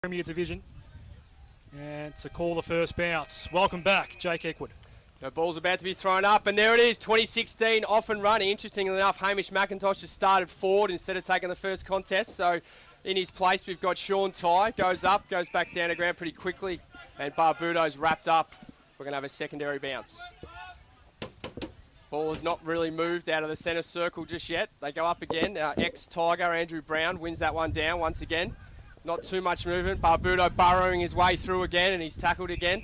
Premier Division. And to call the first bounce. Welcome back, Jake Eckwood. The ball's about to be thrown up, and there it is, 2016, off and running. Interestingly enough, Hamish McIntosh has started forward instead of taking the first contest. So in his place, we've got Sean Ty, goes up, goes back down to ground pretty quickly, and Barbudo's wrapped up. We're going to have a secondary bounce. Ball has not really moved out of the centre circle just yet. They go up again. Our ex-Tiger, Andrew Brown, wins that one down once again. Not too much movement. Barbudo burrowing his way through again, and he's tackled again.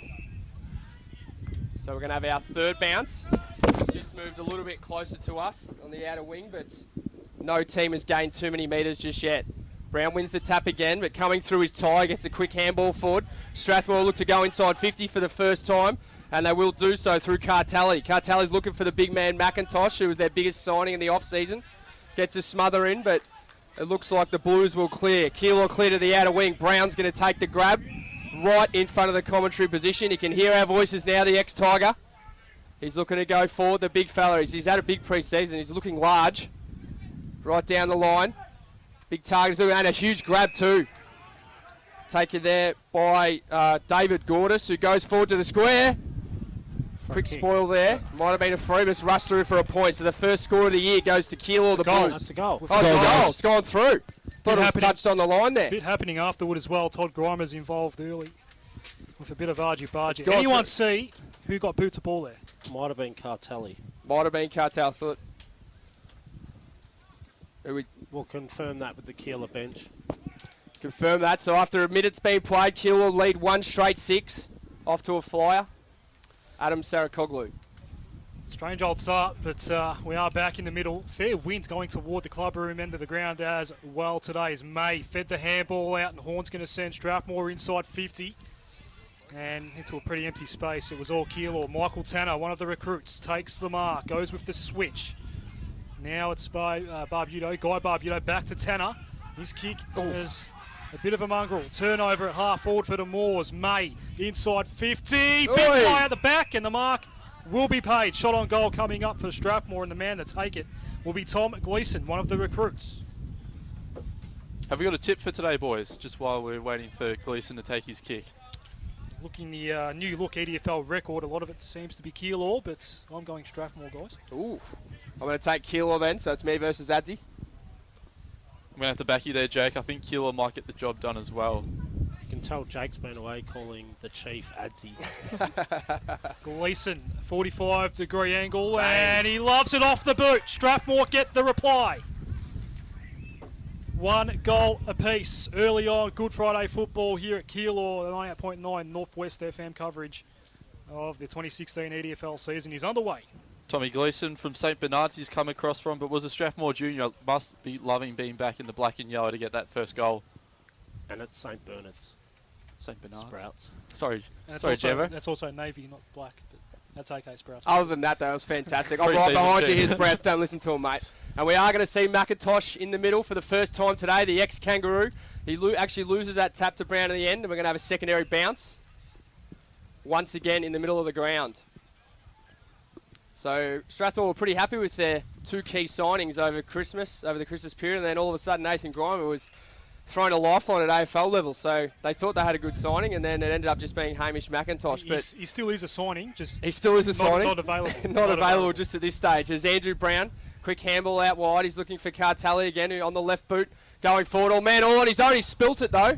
So we're going to have our third bounce. It's just moved a little bit closer to us on the outer wing, but no team has gained too many metres just yet. Brown wins the tap again, but coming through his tie, gets a quick handball forward. Strathmore look to go inside 50 for the first time, and they will do so through Cartelli. Cartelli's looking for the big man McIntosh, who was their biggest signing in the off-season. Gets a smother in, but it looks like the Blues will clear. Keilor clear to the outer wing. Brown's going to take the grab right in front of the commentary position. He can hear our voices now, the ex-Tiger. He's looking to go forward, the big fella. He's had a big pre-season. He's looking large. Right down the line. Big target, and a huge grab too. Taken there by David Gordis, who goes forward to the square. Quick spoil there. Might have been a free, but it's rushed through for a point. So the first score of the year goes to Keilor, the Blues. That's a goal. Oh, it's a goal. It's gone through. Thought it was touched on the line there. Bit happening afterward as well. Todd Grimer's involved early with a bit of argy-bargy. Anyone see who got boots of ball there? Might have been Cartelli. Might have been Cartel, thought. We'll confirm that with the Keilor bench. Confirm that. So after a minute's been played, Keilor lead 1 straight 6. Off to a flyer. Adam Sarakoglu. Strange old start, but we are back in the middle. Fair wind going toward the club room end of the ground as well today as May fed the handball out, and Horn's going to send Strathmore inside 50 and into a pretty empty space. It was all Keilor. Michael Tanner, one of the recruits, takes the mark, goes with the switch. Now it's by Barbudo. Guy Barbudo back to Tanner. His kick is a bit of a mongrel. Turnover at half forward for the Moors. May inside 50. Big fly at the back, and the mark will be paid. Shot on goal coming up for Strathmore, and the man to take it will be Tom Gleeson, one of the recruits. Have we got a tip for today, boys, just while we're waiting for Gleeson to take his kick? Looking the new look EDFL record, a lot of it seems to be Keilor, but I'm going Strathmore, guys. Ooh. I'm going to take Keilor then, so it's me versus Adzi. I'm going to have to back you there, Jake. I think Keilor might get the job done as well. You can tell Jake's been away calling the chief Adzi. Gleeson, 45-degree angle, and he loves it off the boot. Strathmore get the reply. 1 goal apiece early on. Good Friday football here at Keilor. 98.9 Northwest FM coverage of the 2016 EDFL season is underway. Tommy Gleeson from St Bernard's he's come across from, but was a Strathmore junior. Must be loving being back in the black and yellow to get that first goal. And it's St Bernard's. St Bernard's. Sprouts. Sorry, Jevo. That's also navy, not black. But that's okay, Sprouts. Other than that, though, it was fantastic. I'm right behind you here, Sprouts. Don't listen to him, mate. And we are going to see McIntosh in the middle for the first time today, the ex-Kangaroo. He actually loses that tap to Brown at the end, and we're going to have a secondary bounce. Once again in the middle of the ground. So Strathmore were pretty happy with their 2 key signings over the Christmas period, and then all of a sudden Nathan Grimer was thrown a lifeline at AFL level. So they thought they had a good signing, and then it ended up just being Hamish McIntosh. But he still is a signing. He still is a signing. Not available. not available just at this stage. There's Andrew Brown. Quick handball out wide. He's looking for Cartelli again, who on the left boot. Going forward. Oh, man, all on his own. He spilt it, though.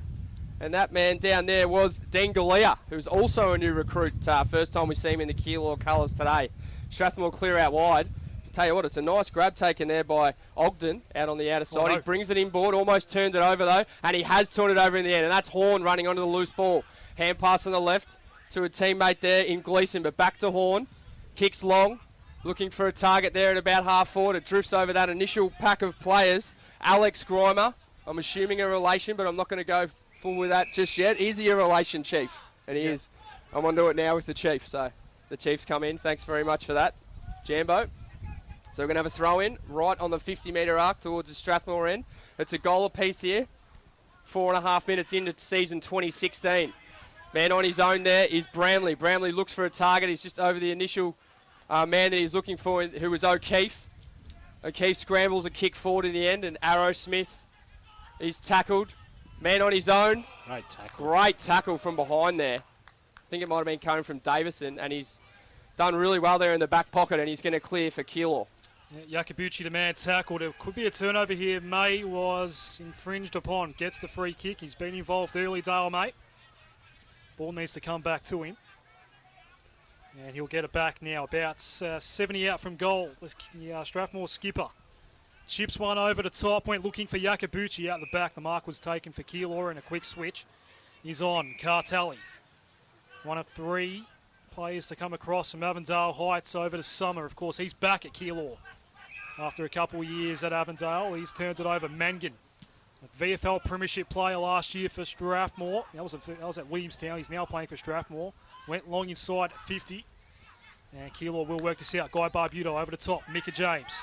And that man down there was Dean Galea, who's also a new recruit. First time we see him in the Keilor colours today. Strathmore clear out wide. I tell you what, it's a nice grab taken there by Ogden out on the outer side. He brings it inboard, almost turns it over though, and he has turned it over in the end, and that's Horn running onto the loose ball. Hand pass on the left to a teammate there in Gleeson, but back to Horn. Kicks long, looking for a target there at about half forward. It drifts over that initial pack of players. Alex Grimer, I'm assuming a relation, but I'm not going to go full with that just yet. Is he a relation, Chief? And he is. I'm on to it now with the Chief, so the Chiefs come in. Thanks very much for that, Jambo. So we're going to have a throw in right on the 50-metre arc towards the Strathmore end. It's a goal apiece here. 4.5 minutes into season 2016. Man on his own there is Bramley. Bramley looks for a target. He's just over the initial man that he's looking for, who was O'Keefe. O'Keefe scrambles a kick forward in the end, and Arrow Smith is tackled Man on his own. Great tackle. Great tackle from behind there. I think it might have been coming from Davison, and he's done really well there in the back pocket, and he's going to clear for Keilor. Yeah, Yakabuchi, the man tackled. It could be a turnover here. May was infringed upon. Gets the free kick. He's been involved early, Dale May. Ball needs to come back to him. And he'll get it back now. About 70 out from goal. The Strathmore skipper. Chips one over the top. Went looking for Yakabuchi out the back. The mark was taken for Keilor, and a quick switch. He's on. Cartelli. One of three players to come across from Avondale Heights over the summer. Of course, he's back at Keilor. After a couple of years at Avondale, he's turned it over. Mangan, a VFL Premiership player last year for Strathmore. That was at Williamstown. He's now playing for Strathmore. Went long inside 50. And Keilor will work this out. Guy Barbuto over the top. Micah James.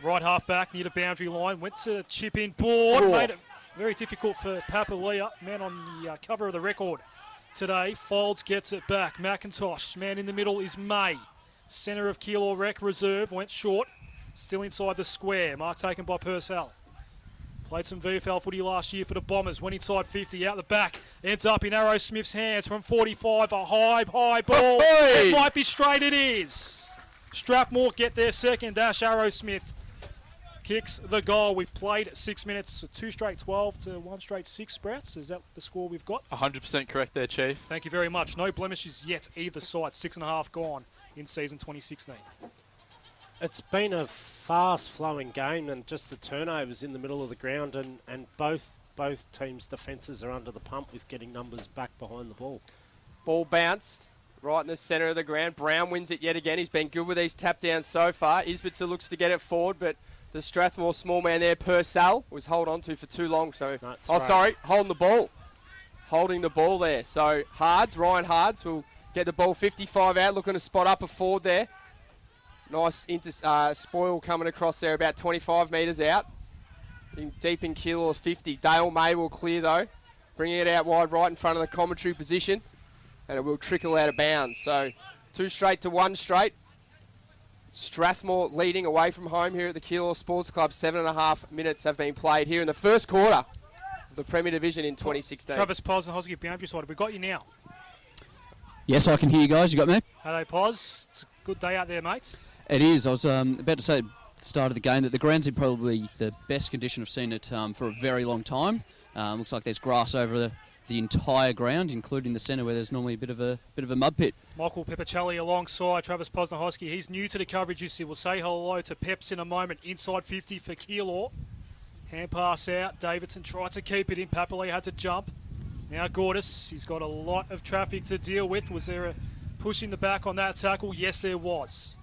Right half back near the boundary line. Went to chip in board. Oh. Made it very difficult for Papalia. Man on the cover of the record today. Folds gets it back. McIntosh. Man in the middle is May. Centre of Keilor Rec Reserve. Went short. Still inside the square. Mark taken by Purcell. Played some VFL footy last year for the Bombers. Went inside 50, out the back. Ends up in Arrow Smith's hands from 45. A high ball. Hey! It might be straight. It is. Strathmore get their second. Arrow Smith kicks the goal. We've played 6 minutes. So 2 straight 12 to 1 straight 6, Sprouts. Is that the score we've got? 100% correct there, Chief. Thank you very much. No blemishes yet either side. 6.5 gone in season 2016. It's been a fast-flowing game, and just the turnovers in the middle of the ground, and both teams' defences are under the pump with getting numbers back behind the ball. Ball bounced right in the centre of the ground. Brown wins it yet again. He's been good with these tap downs so far. Isbitzer looks to get it forward, but the Strathmore small man there, Purcell, was held on to for too long. So, holding the ball. Holding the ball there. So Ryan Hards will get the ball 55 out, looking to spot up a forward there. Nice spoil coming across there, about 25 metres out. Deep in Keilor's 50. Dale May will clear though, bringing it out wide right in front of the commentary position, and it will trickle out of bounds. So 2 straight to 1 straight. Strathmore leading away from home here at the Keilor Sports Club. 7.5 minutes have been played here in the first quarter of the Premier Division in 2016. Travis Pos and Hosky boundary side. Have we got you now? Yes, I can hear you guys. You got me? Hello, Pos. It's a good day out there, mates. It is. I was about to say at the start of the game that the ground's in probably the best condition I've seen it for a very long time. Looks like there's grass over the entire ground, including the centre where there's normally a bit of a mud pit. Michael Pepichelli alongside Travis Posnahosky. He's new to the coverage this year. We'll say hello to Peps in a moment. Inside 50 for Keilor. Hand pass out. Davidson tried to keep it in. Papali had to jump. Now Gordis. He's got a lot of traffic to deal with. Was there a push in the back on that tackle? Yes, there was.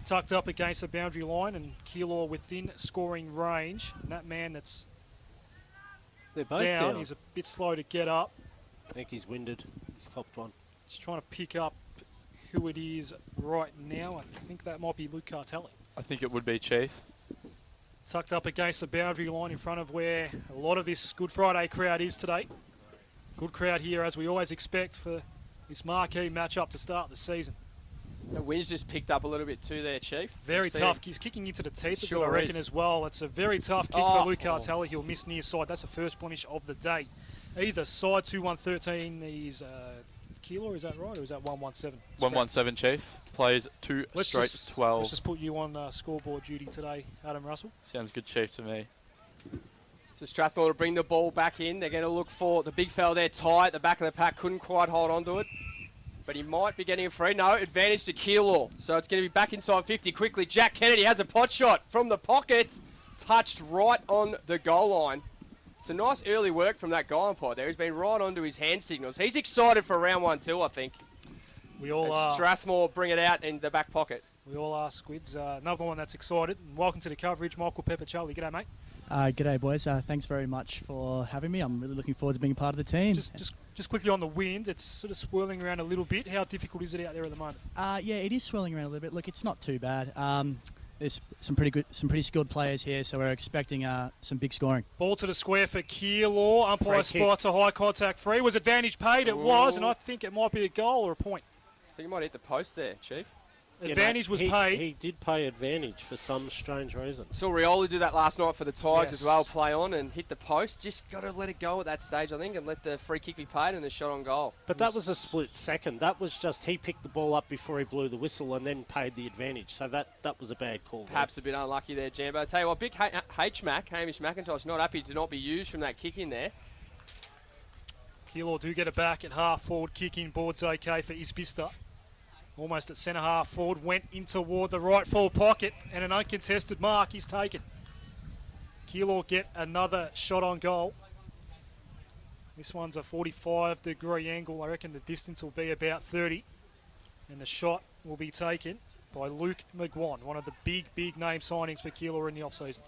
Tucked up against the boundary line, and Keilor within scoring range. And that man that's They're both down, he's a bit slow to get up. I think he's winded. He's copped one. Just trying to pick up who it is right now. I think that might be Luke Cartelli. I think it would be, Chief. Tucked up against the boundary line in front of where a lot of this Good Friday crowd is today. Good crowd here, as we always expect, for this marquee matchup to start the season. The wind's just picked up a little bit too there, Chief. Very tough. He's kicking into the teeth, Sure I reckon, is. as well. It's a very tough kick for Luke Cartelli. He'll miss near side. That's the first blemish of the day. Either side, 2-1-13 is Keilor, is that right? Or is that 1-1-7? 1-1-7, Chief. Plays 2 straight 12. Let's just put you on scoreboard duty today, Adam Russell. Sounds good, Chief, to me. So Strathmore to bring the ball back in. They're going to look for the big fella there, Ty at the back of the pack. Couldn't quite hold on to it. But he might be getting a free. No, advantage to Keilor. So it's going to be back inside 50 quickly. Jack Kennedy has a pot shot from the pocket. Touched right on the goal line. It's a nice early work from that guy umpire there. He's been right onto his hand signals. He's excited for round 1 too, I think. We all As are. Strathmore bring it out in the back pocket. We all are, Squids. Another one that's excited. Welcome to the coverage, Michael Pepichelli. G'day, mate. G'day, boys. Thanks very much for having me. I'm really looking forward to being a part of the team. Just quickly on the wind, it's sort of swirling around a little bit. How difficult is it out there at the moment? Yeah, it is swirling around a little bit. Look, it's not too bad. There's some pretty skilled players here, so we're expecting some big scoring. Ball to the square for Keilor. Umpire Free kick. spots a high contact free. Was advantage paid? It was, and I think it might be a goal or a point. I think he might hit the post there, Chief. Advantage was paid. He did pay advantage for some strange reason. Saw Rioli do that last night for the Tigers Yes. as well, play on and hit the post. Just got to let it go at that stage, I think, and let the free kick be paid and the shot on goal. But that was a split second. That was just he picked the ball up before he blew the whistle and then paid the advantage. So that was a bad call. Perhaps a bit unlucky there, Jambo. Tell you what, big H-Mac, Hamish McIntosh, not happy to not be used from that kick in there. Keilor do get it back at half forward. Kicking board's okay for Isbista. Almost at centre half forward. Went in toward the right forward pocket. And an uncontested mark is taken. Keilor get another shot on goal. This one's a 45-degree angle. I reckon the distance will be about 30. And the shot will be taken by Luke McGuan, one of the big name signings for Keilor in the off-season.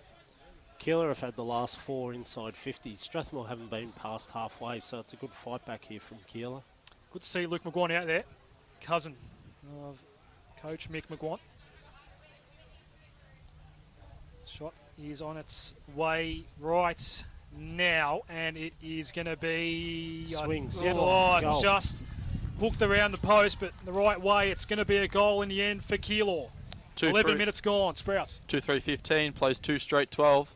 Keilor have had the last 4 inside 50. Strathmore haven't been past halfway, so it's a good fight back here from Keilor. Good to see Luke McGuan out there. Cousin of Coach Mick McGuan. Shot is on its way right now, and it is going to be... Swings. Just hooked around the post, but the right way. It's going to be a goal in the end for Keilor. 11 minutes gone, Sprouts. 2-3-15, plays 2 straight 12.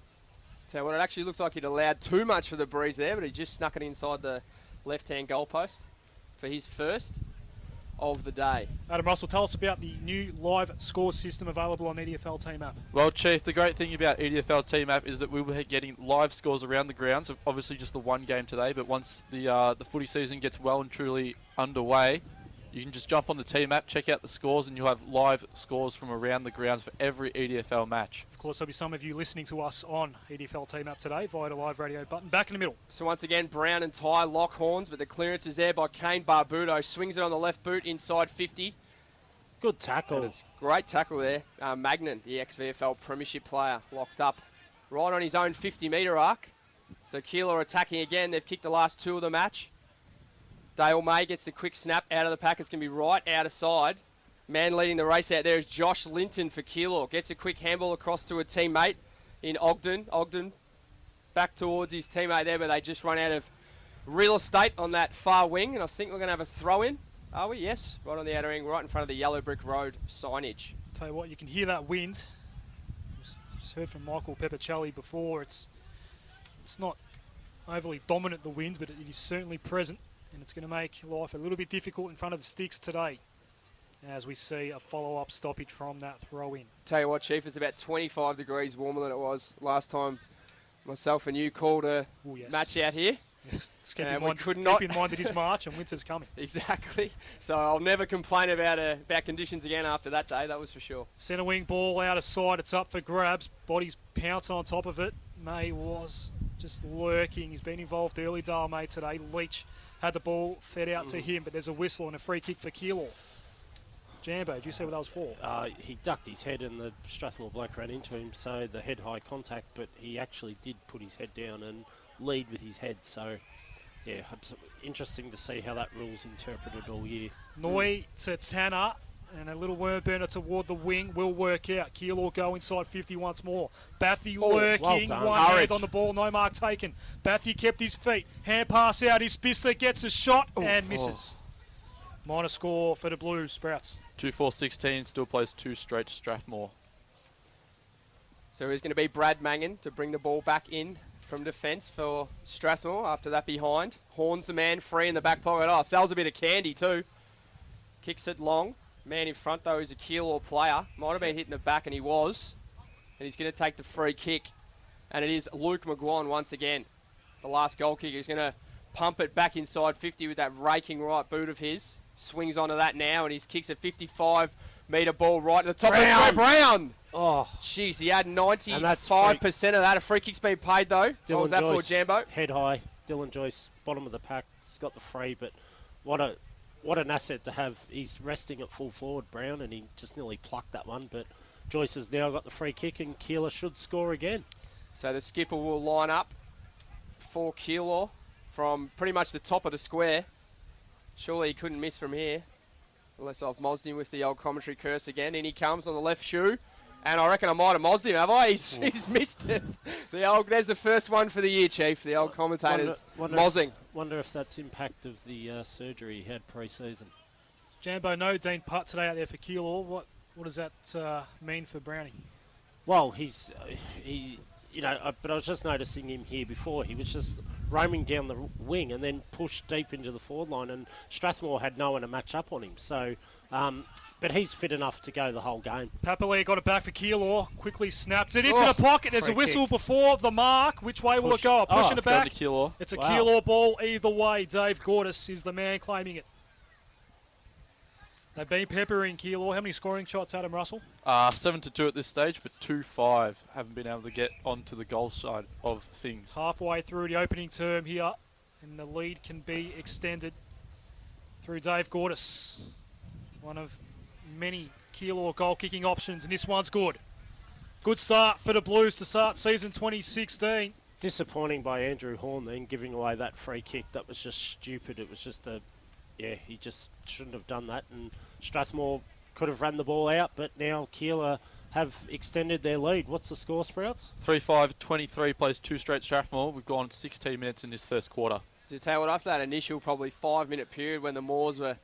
Tell you what, it actually looked like he'd allowed too much for the breeze there, but he just snuck it inside the left-hand goalpost for his first of the day. Adam Russell, tell us about the new live score system available on EDFL Team app. Well, Chief, the great thing about EDFL Team app is that we were getting live scores around the grounds. Obviously, just the one game today, but once the footy season gets well and truly underway, you can just jump on the Team app, check out the scores, and you'll have live scores from around the grounds for every EDFL match. Of course, there'll be some of you listening to us on EDFL Team app today via the live radio button. Back in the middle. So once again, Brown and Ty lock horns, but the clearance is there by Kane Barbudo. Swings it on the left boot inside 50. Good tackle. And it's great tackle there. Magnan, the ex-VFL Premiership player, locked up right on his own 50-metre arc. So Keilor attacking again. They've kicked the last 2 of the match. Dale May gets the quick snap out of the pack. It's going to be right out of side. Man leading the race out there is Josh Linton for Keilor. Gets a quick handball across to a teammate in Ogden. Ogden back towards his teammate there, but they just run out of real estate on that far wing. And I think we're going to have a throw-in. Are we? Yes. Right on the outer ring, right in front of the Yellow Brick Road signage. Tell you what, you can hear that wind. Just heard from Michael Peppicelli before. It's not overly dominant, the winds, but it is certainly present. And it's going to make life a little bit difficult in front of the sticks today as we see a follow-up stoppage from that throw-in. Tell you what, Chief, it's about 25 degrees warmer than it was last time myself and you called a match out here. Yes, keep in mind it is March and winter's coming. Exactly. So I'll never complain about conditions again after that day, that was for sure. Centre wing ball out of sight. It's up for grabs. Bodies pounce on top of it. May was just lurking. He's been involved early, Dale May, today. Leach had the ball fed out to him, but there's a whistle and a free kick for Keilor. Jambo, did you see what that was for? He ducked his head and the Strathmore bloke ran into him, so the head-high contact, but he actually did put his head down and lead with his head. So, yeah, it's interesting to see how that rule's interpreted all year. Noy to Tanner, and a little worm burner toward the wing will work out. Keilor go inside 50 once more. Bathy lurking, well one hand on the ball, no mark taken. Bathy kept his feet, hand pass out, his Spistler gets a shot and misses. Minor score for the Blues, Sprouts. 2-4-16, still plays 2 straight to Strathmore. So it's going to be Brad Mangan to bring the ball back in from defence for Strathmore after that behind. Horns the man free in the back pocket. Oh, sells a bit of candy too. Kicks it long. Man in front, though, is a Keilor player. Might have been hitting the back, and he was. And he's going to take the free kick. And it is Luke McGuan once again. The last goal kicker. He's going to pump it back inside 50 with that raking right boot of his. Swings onto that now, and he kicks a 55-metre ball right to the top of the square. Brown! Oh. Jeez, he had 95% of that. A free kick's been paid, though. What was that for, Jambo? Head high. Dylan Joyce, bottom of the pack. He's got the free, but what an asset to have. He's resting at full forward, Brown, and he just nearly plucked that one. But Joyce has now got the free kick, and Keilor should score again. So the skipper will line up for Keilor from pretty much the top of the square. Surely he couldn't miss from here. Unless I've mozzed him with the old commentary curse again. In he comes on the left shoe. And I reckon I might have mozzed him, have I? He's missed it. There's the first one for the year, Chief. The old commentators mozzing. Wonder if that's impact of the surgery he had pre-season. Jambo, no Dean Putt today out there for Keilor. What What does that mean for Brownie? Well, but I was just noticing him here before. He was just roaming down the wing and then pushed deep into the forward line, and Strathmore had no one to match up on him. So, but he's fit enough to go the whole game. Papali'i got it back for Keilor. Quickly snaps it into the pocket. There's a whistle before the mark. Which way will it go? Pushing it back. It's going to Keilor. It's a Keilor ball either way. Dave Gordis is the man claiming it. They've been peppering Keilor. How many scoring shots, Adam Russell? 7-2 at this stage, but 2-5 haven't been able to get onto the goal side of things. Halfway through the opening term here, and the lead can be extended through Dave Gordis. One of many Keilor goal-kicking options, and this one's good. Good start for the Blues to start season 2016. Disappointing by Andrew Horn then, giving away that free kick. That was just stupid. It was just he just shouldn't have done that. And Strathmore could have run the ball out, but now Keilor have extended their lead. What's the score, Sprouts? 3-5-23 plays 2 straight Strathmore. We've gone 16 minutes in this first quarter. To tell you what, after that initial probably 5-minute period when the Moors were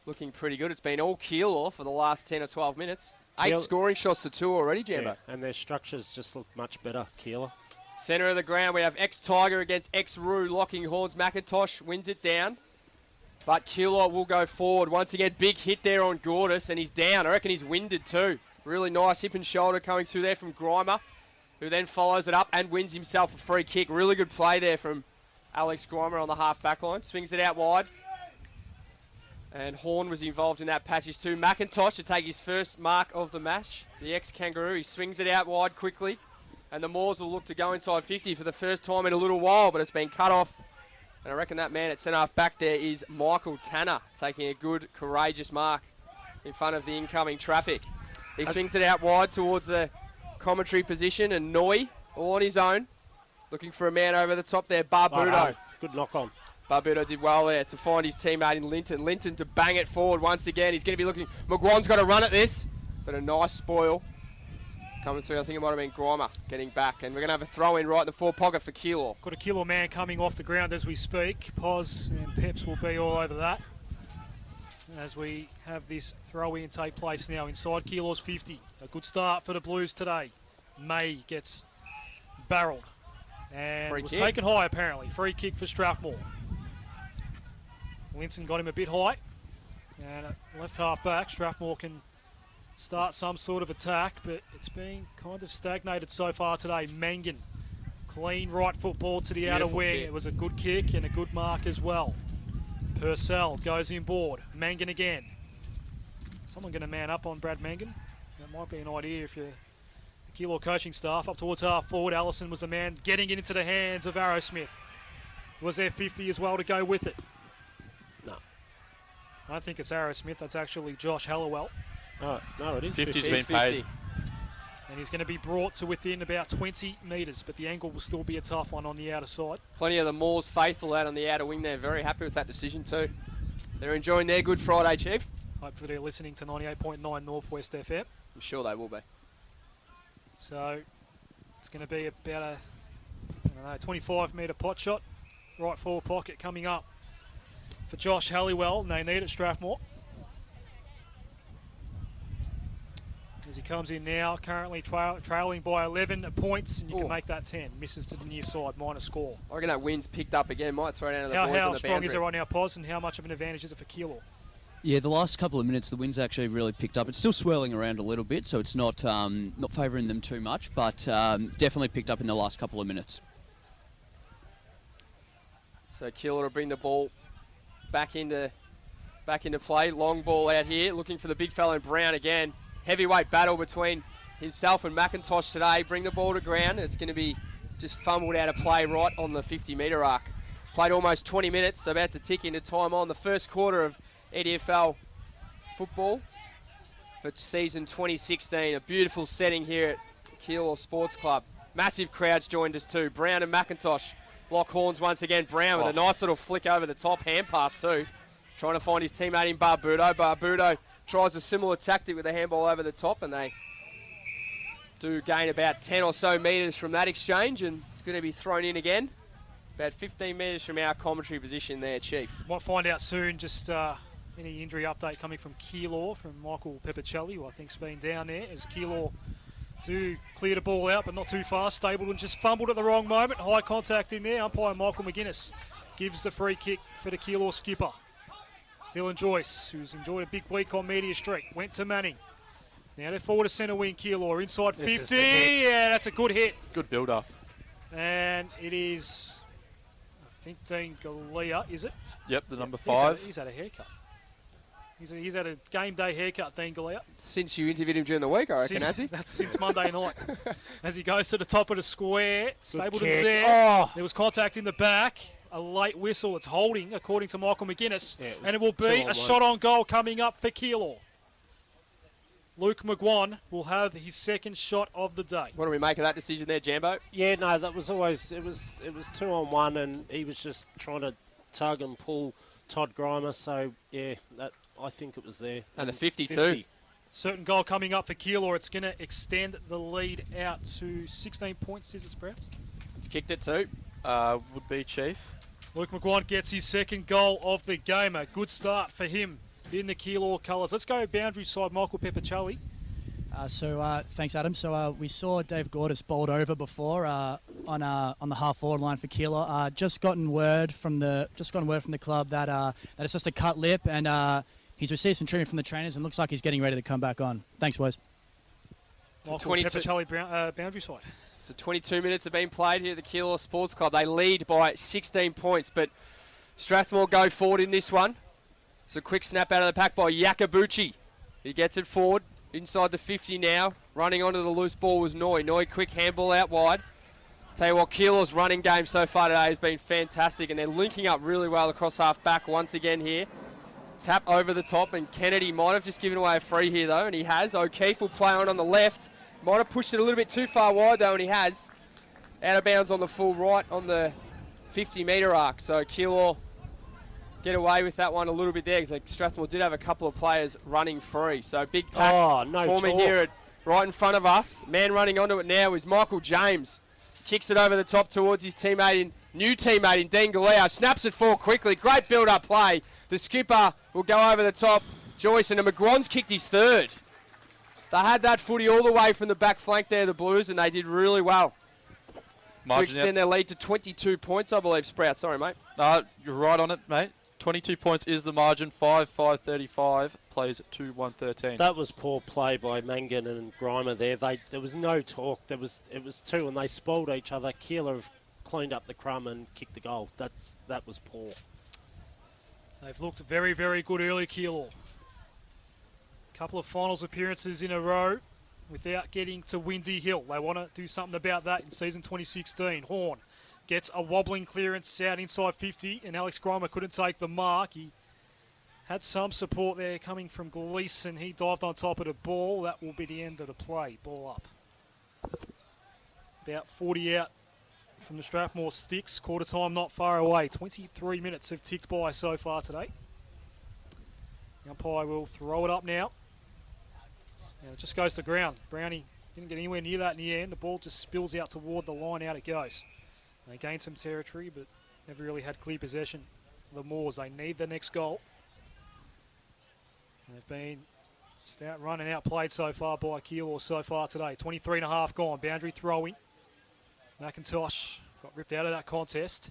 looking pretty good, it's been all Keilor for the last 10 or 12 minutes. 8 scoring shots to 2 already, Jambo. Yeah, and their structures just look much better, Keilor. Centre of the ground, we have ex-Tiger against ex-Roo, locking horns. McIntosh wins it down. But Keilor will go forward. Once again, big hit there on Gordis, and he's down. I reckon he's winded too. Really nice hip and shoulder coming through there from Grimer, who then follows it up and wins himself a free kick. Really good play there from Alex Grimer on the half-back line. Swings it out wide. And Horn was involved in that passage too. McIntosh to take his first mark of the match. The ex-Kangaroo, he swings it out wide quickly. And the Moors will look to go inside 50 for the first time in a little while, but it's been cut off. And I reckon that man at centre-half back there is Michael Tanner, taking a good, courageous mark in front of the incoming traffic. He swings it out wide towards the commentary position, and Noi, all on his own, looking for a man over the top there, Barbudo. Good knock on. Barbudo did well there to find his teammate in Linton. Linton to bang it forward once again. He's going to be looking. McGuan's got to run at this, but a nice spoil coming through. I think it might have been Grimer getting back, and we're going to have a throw-in right in the forward pocket for Keilor. Got a Keilor man coming off the ground as we speak. Pos and Peps will be all over that as we have this throw-in take place now inside Keilor's 50. A good start for the Blues today. May gets barreled and was taken high apparently. Free kick for Strathmore. Linson got him a bit high, and left half back. Strathmore can start some sort of attack, but it's been kind of stagnated so far today. Mangan, clean right foot ball to the outer wing. It was a good kick and a good mark as well. Purcell goes inboard. Mangan again. Someone going to man up on Brad Mangan? That might be an idea if you're the Keilor coaching staff. Up towards half forward, Allison was the man getting it into the hands of Arrowsmith. Was there 50 as well to go with it? No. I don't think it's Arrowsmith. That's actually Josh Hallowell. Oh, no, it is 50's 50. been paid. And he's going to be brought to within about 20 metres, but the angle will still be a tough one on the outer side. Plenty of the Moors faithful out on the outer wing there. Very happy with that decision too. They're enjoying their Good Friday, Chief. Hopefully they're listening to 98.9 Northwest FM. I'm sure they will be. So it's going to be about a 25-metre pot shot. Right forward pocket coming up for Josh Halliwell, and they need it, Strathmore. As he comes in now, currently trailing by 11 points, and you can make that 10. Misses to the near side, minor score. I reckon that wind's picked up again. Might throw down to the boys on the boundary. How strong is it right now, Pos, and how much of an advantage is it for Keilor? Yeah, the last couple of minutes, the wind's actually really picked up. It's still swirling around a little bit, so it's not favouring them too much, but definitely picked up in the last couple of minutes. So Keilor will bring the ball back into play. Long ball out here, looking for the big fella in Brown again. Heavyweight battle between himself and McIntosh today. Bring the ball to ground. It's going to be just fumbled out of play right on the 50-metre arc. Played almost 20 minutes, so about to tick into time on the first quarter of EDFL football for season 2016. A beautiful setting here at Keilor Sports Club. Massive crowds joined us too. Brown and McIntosh lock horns once again. Brown with a nice little flick over the top, hand pass too. Trying to find his teammate in Barbudo. Barbudo tries a similar tactic with a handball over the top, and they do gain about 10 or so metres from that exchange, and it's going to be thrown in again. About 15 metres from our commentary position there, Chief. Might find out soon just Any injury update coming from Keilor, from Michael Peppicelli, who I think's been down there, as Keilor do clear the ball out, but not too far. Stapleton just fumbled at the wrong moment. High contact in there. Umpire Michael McGuinness gives the free kick for the Keilor skipper. Dylan Joyce, who's enjoyed a big week on Media Street, went to Manning. Now they're forward to centre wing. Keilor inside 50. Yeah, that's a good hit. Good build-up. And it is, I think, Dean Galea, is it? Yep, the number 5. He's had a haircut. He's had a game day haircut, Dean Galea. Since you interviewed him during the week, I reckon, has he? That's since Monday night. As he goes to the top of the square, Stapleton's kick. there. Oh. There was contact in the back. A late whistle. It's holding, according to Michael McGuinness. Yeah, and it will be a shot on goal coming up for Keilor. Luke McGuan will have his second shot of the day. What do we make of that decision there, Jambo? Yeah, no, that was always it was 2-on-1, and he was just trying to tug and pull Todd Grimer. So yeah, that I think it was there. And the 52. 50. Certain goal coming up for Keilor. It's going to extend the lead out to 16 points, is it, Sprouts? It's kicked it too. Would be Chief. Luke McGuan gets his second goal of the game. A good start for him in the Keilor colours. Let's go boundary side, Michael Peppicelli. Thanks, Adam. So we saw Dave Gordis bowled over before on the half-forward line for Keilor. Just gotten word from the club that it's just a cut lip, and he's received some treatment from the trainers, and looks like he's getting ready to come back on. Thanks, boys. Michael Peppicelli, boundary side. So 22 minutes have been played here at the Keilor Sports Club. They lead by 16 points, but Strathmore go forward in this one. It's a quick snap out of the pack by Yakabuchi. He gets it forward inside the 50 now. Running onto the loose ball was Noy. Noy, quick handball out wide. Tell you what, Keilor's running game so far today has been fantastic, and they're linking up really well across half back once again here. Tap over the top, and Kennedy might have just given away a free here though, and he has. O'Keefe will play on the left. Might have pushed it a little bit too far wide though, and he has. Out of bounds on the full right on the 50-metre arc. So Keilor get away with that one a little bit there, because Strathmore did have a couple of players running free. So big pack forming here right in front of us. Man running onto it now is Michael James. Kicks it over the top towards his new teammate in Dean Galea. Snaps it forward quickly. Great build-up play. The skipper will go over the top. Joyce, and McGuan's kicked his third. They had that footy all the way from the back flank there, the Blues, and they did really well to extend their lead to 22 points, I believe, Sprout. Sorry, mate. No, you're right on it, mate. 22 points is the margin. 5-5-35 plays at 2-1-13. That was poor play by Mangan and Grimer there. There was no talk. It was two, and they spoiled each other. Keilor have cleaned up the crumb and kicked the goal. That was poor. They've looked very, very good early, Keilor. Couple of finals appearances in a row without getting to Windy Hill. They want to do something about that in season 2016. Horn gets a wobbling clearance out inside 50, and Alex Grimer couldn't take the mark. He had some support there coming from Gleeson. He dived on top of the ball. That will be the end of the play. Ball up. About 40 out from the Strathmore sticks. Quarter time not far away. 23 minutes have ticked by so far today. The umpire will throw it up now. And it just goes to ground. Brownie didn't get anywhere near that in the end. The ball just spills out toward the line. Out it goes. They gained some territory, but never really had clear possession. The Moors, they need the next goal. And they've been just out running, outplayed so far by Keilor so far today. 23 and a half gone. Boundary throwing. McIntosh got ripped out of that contest.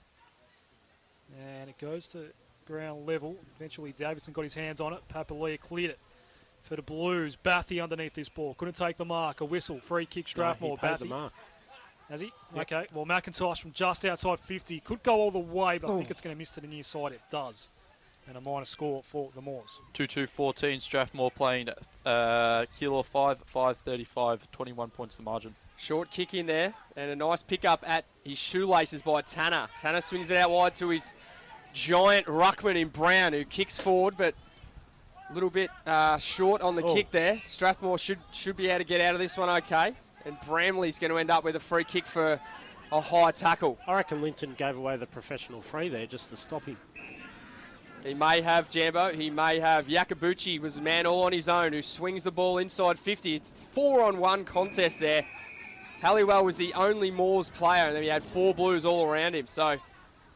And it goes to ground level. Eventually Davidson got his hands on it. Papalia cleared it for the Blues. Bathy underneath this ball. Couldn't take the mark. A whistle. Free kick Strathmore. No, he paid Bathy. the mark. Has he? Yep. Okay. Well, McIntosh from just outside 50. Could go all the way, but I think it's going to miss to the near side. It does. And a minor score for the Moors. 2-2-14. Strathmore playing Keilor 5-5-35. 21 points the margin. Short kick in there, and a nice pick-up at his shoelaces by Tanner. Tanner swings it out wide to his giant ruckman in Brown, who kicks forward, but a little bit short on the kick there. Strathmore should be able to get out of this one okay. And Bramley's going to end up with a free kick for a high tackle. I reckon Linton gave away the professional free there just to stop him. He may have, Jambo. He may have. Yakabuchi was a man all on his own who swings the ball inside 50. It's 4-on-1 contest there. Halliwell was the only Moors player, and then he had 4 Blues all around him. So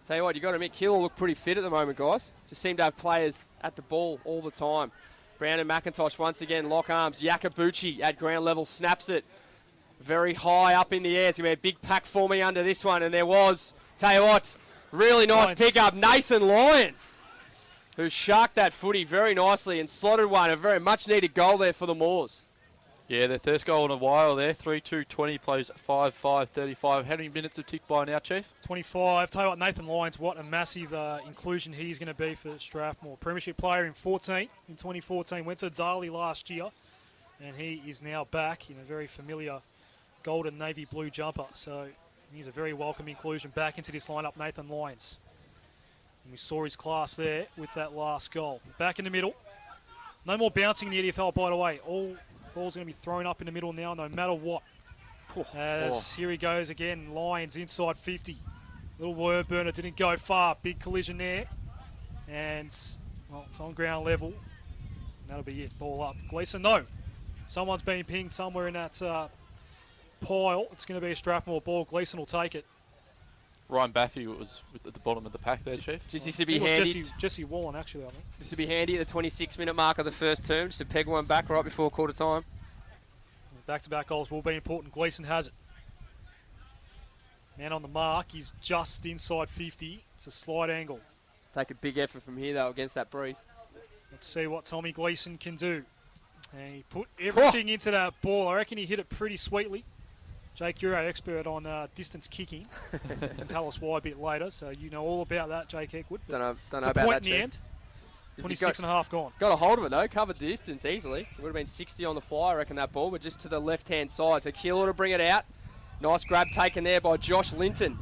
it's Tell you what, you got to admit, Keilor look pretty fit at the moment, guys. Just seem to have players at the ball all the time. Brown and McIntosh once again lock arms. Yakabuchi at ground level snaps it very high up in the air. It's going to be a big pack forming under this one, and there was, tell you what, really nice pickup. Nathan Lyons, who sharked that footy very nicely and slotted one. A very much needed goal there for the Moors. Yeah, their first goal in a while there. 3-2-20 plays 5-5-35. How many minutes of tick by now, Chief? 25. Tell you what, Nathan Lyons, what a massive inclusion he's going to be for Strathmore. Premiership player in 2014. Went to Darley last year, and he is now back in a very familiar golden navy blue jumper. So he's a very welcome inclusion back into this lineup, Nathan Lyons. And we saw his class there with that last goal. Back in the middle. No more bouncing in the EDFL, by the way. All ball's going to be thrown up in the middle now, no matter what. Here he goes again. Lyons inside 50. Little word burner, didn't go far. Big collision there. And, well, it's on ground level. That'll be it. Ball up. Gleeson, no. Someone's been pinged somewhere in that pile. It's going to be a Strathmore ball. Gleeson will take it. Ryan Baffy was at the bottom of the pack there, Chief. Just this would be handy. Jesse Wallen, actually, I think. This would be handy at the 26-minute mark of the first term, just to peg one back right before quarter time. Back-to-back goals will be important. Gleeson has it. Man on the mark. He's just inside 50. It's a slight angle. Take a big effort from here, though, against that breeze. Let's see what Tommy Gleeson can do. And he put everything into that ball. I reckon he hit it pretty sweetly. Jake, you're our expert on distance kicking. And tell us why a bit later. So you know all about that, Jake Eckwood. Don't know it's about a point that, in the end. 26 and a half gone. Got a hold of it, though. Covered the distance easily. It would have been 60 on the fly, I reckon, that ball, but just to the left-hand side. So Keilor to bring it out. Nice grab taken there by Josh Linton.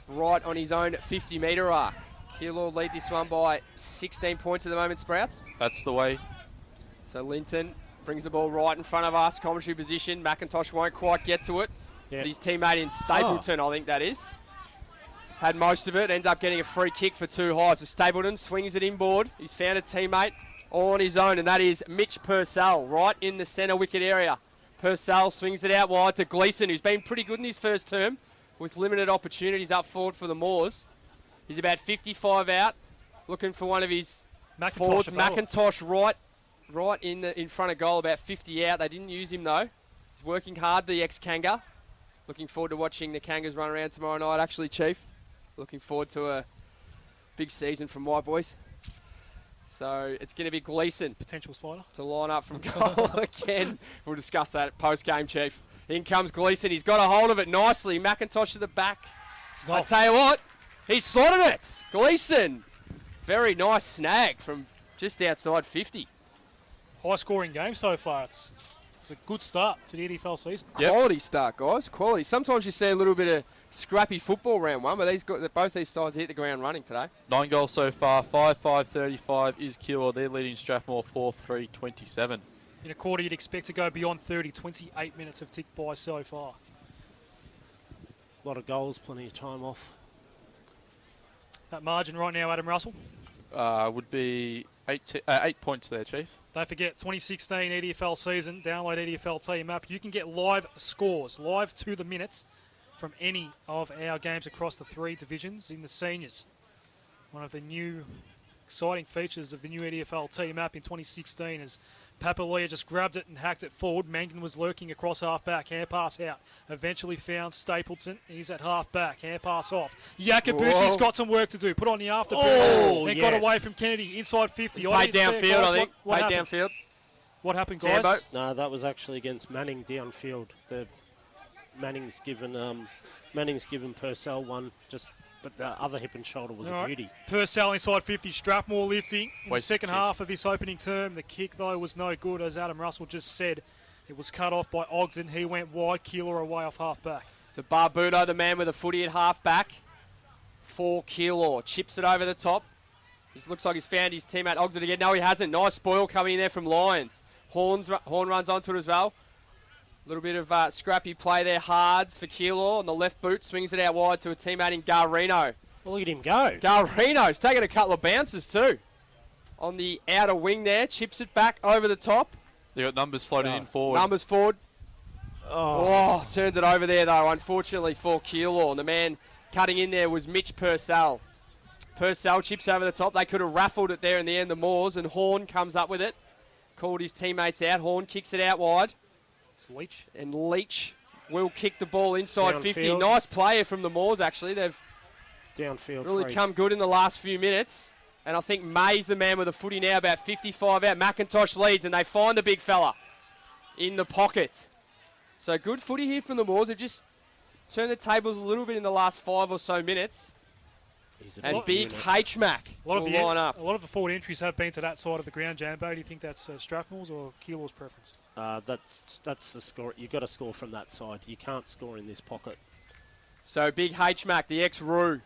Right on his own 50-metre arc. Keilor lead this one by 16 points at the moment, Sprouts. That's the way. So Linton brings the ball right in front of us. Commentary position. McIntosh won't quite get to it. Yeah. But his teammate in Stapleton, I think that is, had most of it. Ends up getting a free kick for two high. So Stapleton swings it inboard. He's found a teammate all on his own, and that is Mitch Purcell, right in the centre wicket area. Purcell swings it out wide to Gleeson, who's been pretty good in his first term with limited opportunities up forward for the Moors. He's about 55 out, looking for one of his forwards. McIntosh right in front of goal, about 50 out. They didn't use him though. He's working hard, the ex-Kanga. Looking forward to watching the Kangas run around tomorrow night, actually, Chief. Looking forward to a big season from my boys. So it's going to be Gleeson. Potential slider. To line up from goal again. We'll discuss that post-game, Chief. In comes Gleeson. He's got a hold of it nicely. McIntosh to the back. I tell you what, he slotted it. Gleeson. Very nice snag from just outside 50. High-scoring game so far. It's a good start to the EDFL season. Quality start, guys. Quality. Sometimes you see a little bit of scrappy football round one, but both these sides hit the ground running today. 9 goals so far. 5-5-35 is Keilor. They're leading Strathmore 4-3-27. In a quarter, you'd expect to go beyond 30. 28 minutes have ticked by so far. A lot of goals, plenty of time off. That margin right now, Adam Russell? Would be 8 points there, Chief. Don't forget, 2016 EDFL season, download EDFL team app. You can get live scores, live to the minutes, from any of our games across the 3 divisions in the seniors. One of the new exciting features of the new EDFL team app in 2016 is Papalia just grabbed it and hacked it forward. Mangan was lurking across half-back, hand pass out. Eventually found Stapleton. He's at half-back, hand pass off. Yakabuchi's got some work to do. Put on the afterburner. And got away from Kennedy, inside 50. He's played downfield, I think. Played downfield. What happened, guys? Sambo? No, that was actually against Manning downfield. Manning's given Purcell one, but the other hip and shoulder was a beauty. Purcell inside 50, Strathmore lifting in the second half of this opening term. The kick, though, was no good, as Adam Russell just said. It was cut off by Ogden. He went wide. Keilor away off half-back. So Barbudo, the man with the footy at half-back, for Keilor. Chips it over the top. Just looks like he's found his teammate Ogden again. No, he hasn't. Nice spoil coming in there from Lions. Horn runs onto it as well. A little bit of scrappy play there. Hards for Keilor on the left boot. Swings it out wide to a teammate in Garino. Well, look at him go. Garino's taking a couple of bounces too. On the outer wing there. Chips it back over the top. They got numbers floating in forward. Numbers forward. Oh, turned it over there though, unfortunately for Keilor. And the man cutting in there was Mitch Purcell. Purcell chips over the top. They could have raffled it there in the end, the Moors, and Horn comes up with it. Called his teammates out. Horn kicks it out wide. It's Leach. And Leach will kick the ball inside Downfield. 50. Nice player from the Moors, actually. They've Downfield really free. come good in the last few minutes. And I think May's the man with the footy now, about 55 out. McIntosh leads, and they find the big fella in the pocket. So good footy here from the Moors. They've just turned the tables a little bit in the last 5 or so minutes. He's a And big big unit. H-Mac will line up. A lot of the forward entries have been to that side of the ground, Jambo. Do you think that's Strathmore's or Keilor's preference? That's the score. You've got to score from that side. You can't score in this pocket. So big H-Mac, the ex-Roo,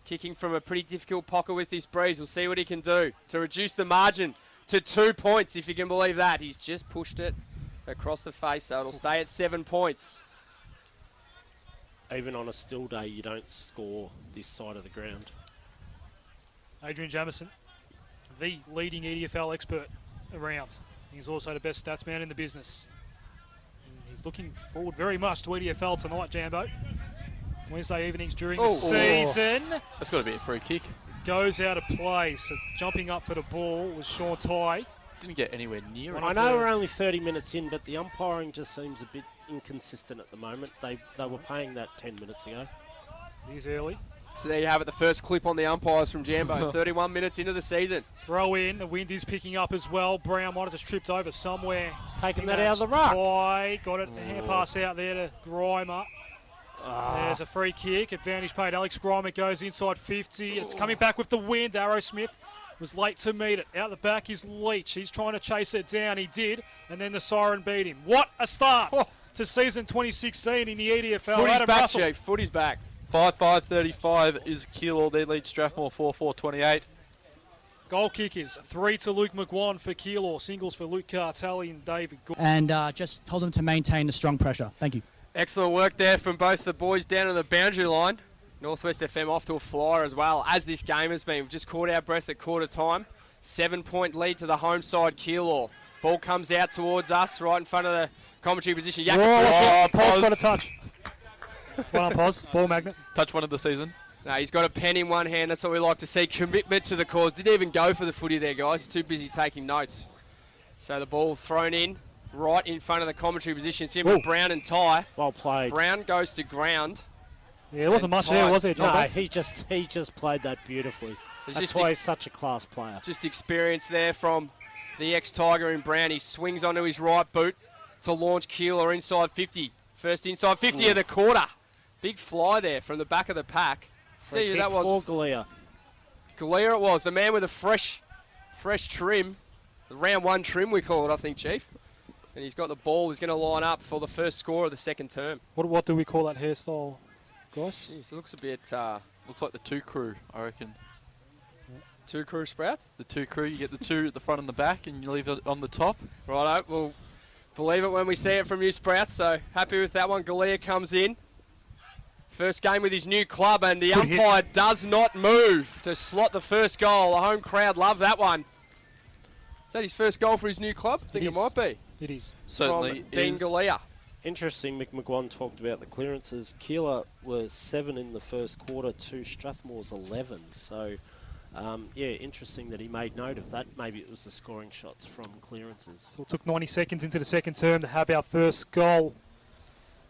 kicking from a pretty difficult pocket with this breeze. We'll see what he can do to reduce the margin to 2 points, if you can believe that. He's just pushed it across the face, so it'll stay at 7 points. Even on a still day, you don't score this side of the ground. Adrian Jamison, the leading EDFL expert around. He's also the best stats man in the business. And he's looking forward very much to EDFL tonight, Jambo. Wednesday evenings during the season. That's got to be a free kick. Goes out of play, so jumping up for the ball was Sean Ty. Didn't get anywhere near it. I know we're only 30 minutes in, but the umpiring just seems a bit inconsistent at the moment. They were paying that 10 minutes ago. He's early. So there you have it, the first clip on the umpires from Jambo. 31 minutes into the season. Throw in, the wind is picking up as well. Brown might have just tripped over somewhere. He's taken that out of the ruck. Ty got it, a hand pass out there to Grimer. There's a free kick, advantage paid. Alex Grimer goes inside 50. It's coming back with the wind. Arrowsmith was late to meet it. Out the back is Leach. He's trying to chase it down. He did, and then the siren beat him. What a start to season 2016 in the EDFL. Footy's Adam back, Russell. Chief. Footy's back. 5-5-35 is Keilor. They lead Strathmore 4-4-28. Goal kickers, 3 to Luke McGuan for Keilor. Singles for Luke Cartelli and David Gore. And just told them to maintain the strong pressure. Thank you. Excellent work there from both the boys down on the boundary line. Northwest FM off to a flyer as well, as this game has been. We've just caught our breath at quarter time. 7-point lead to the home side, Keilor. Ball comes out towards us, right in front of the commentary position. Paul's got a touch. One on pause. Ball magnet. Touch one of the season. No, he's got a pen in one hand. That's what we like to see. Commitment to the cause. Didn't even go for the footy there, guys. He's too busy taking notes. So the ball thrown in right in front of the commentary position. It's in with Brown and Ty. Well played. Brown goes to ground. Yeah, there wasn't much there, was there, John? No, he just played that beautifully. That's why he's such a class player. Just experience there from the ex-Tiger in Brown. He swings onto his right boot to launch Keilor inside 50. First inside 50 of the quarter. Big fly there from the back of the pack. See who that was. For Galea. Galea it was. The man with a fresh trim. The round one trim we call it, I think, Chief. And he's got the ball. He's going to line up for the first score of the second term. What do we call that hairstyle, guys? Jeez, it looks a bit... Looks like the two crew, I reckon. Two crew sprouts? The two crew, you get the two at the front and the back, and you leave it on the top. Righto, we'll believe it when we see it from you, Sprouts. So happy with that one. Galea comes in. First game with his new club, and the umpire does not move to slot the first goal. The home crowd love that one. Is that his first goal for his new club? I think it might be. It is. Certainly From Dean Galea. Interesting, Mick McGuan talked about the clearances. Keilor was 7 in the first quarter to Strathmore's 11. So, yeah, interesting that he made note of that. Maybe it was the scoring shots from clearances. So it took 90 seconds into the second term to have our first goal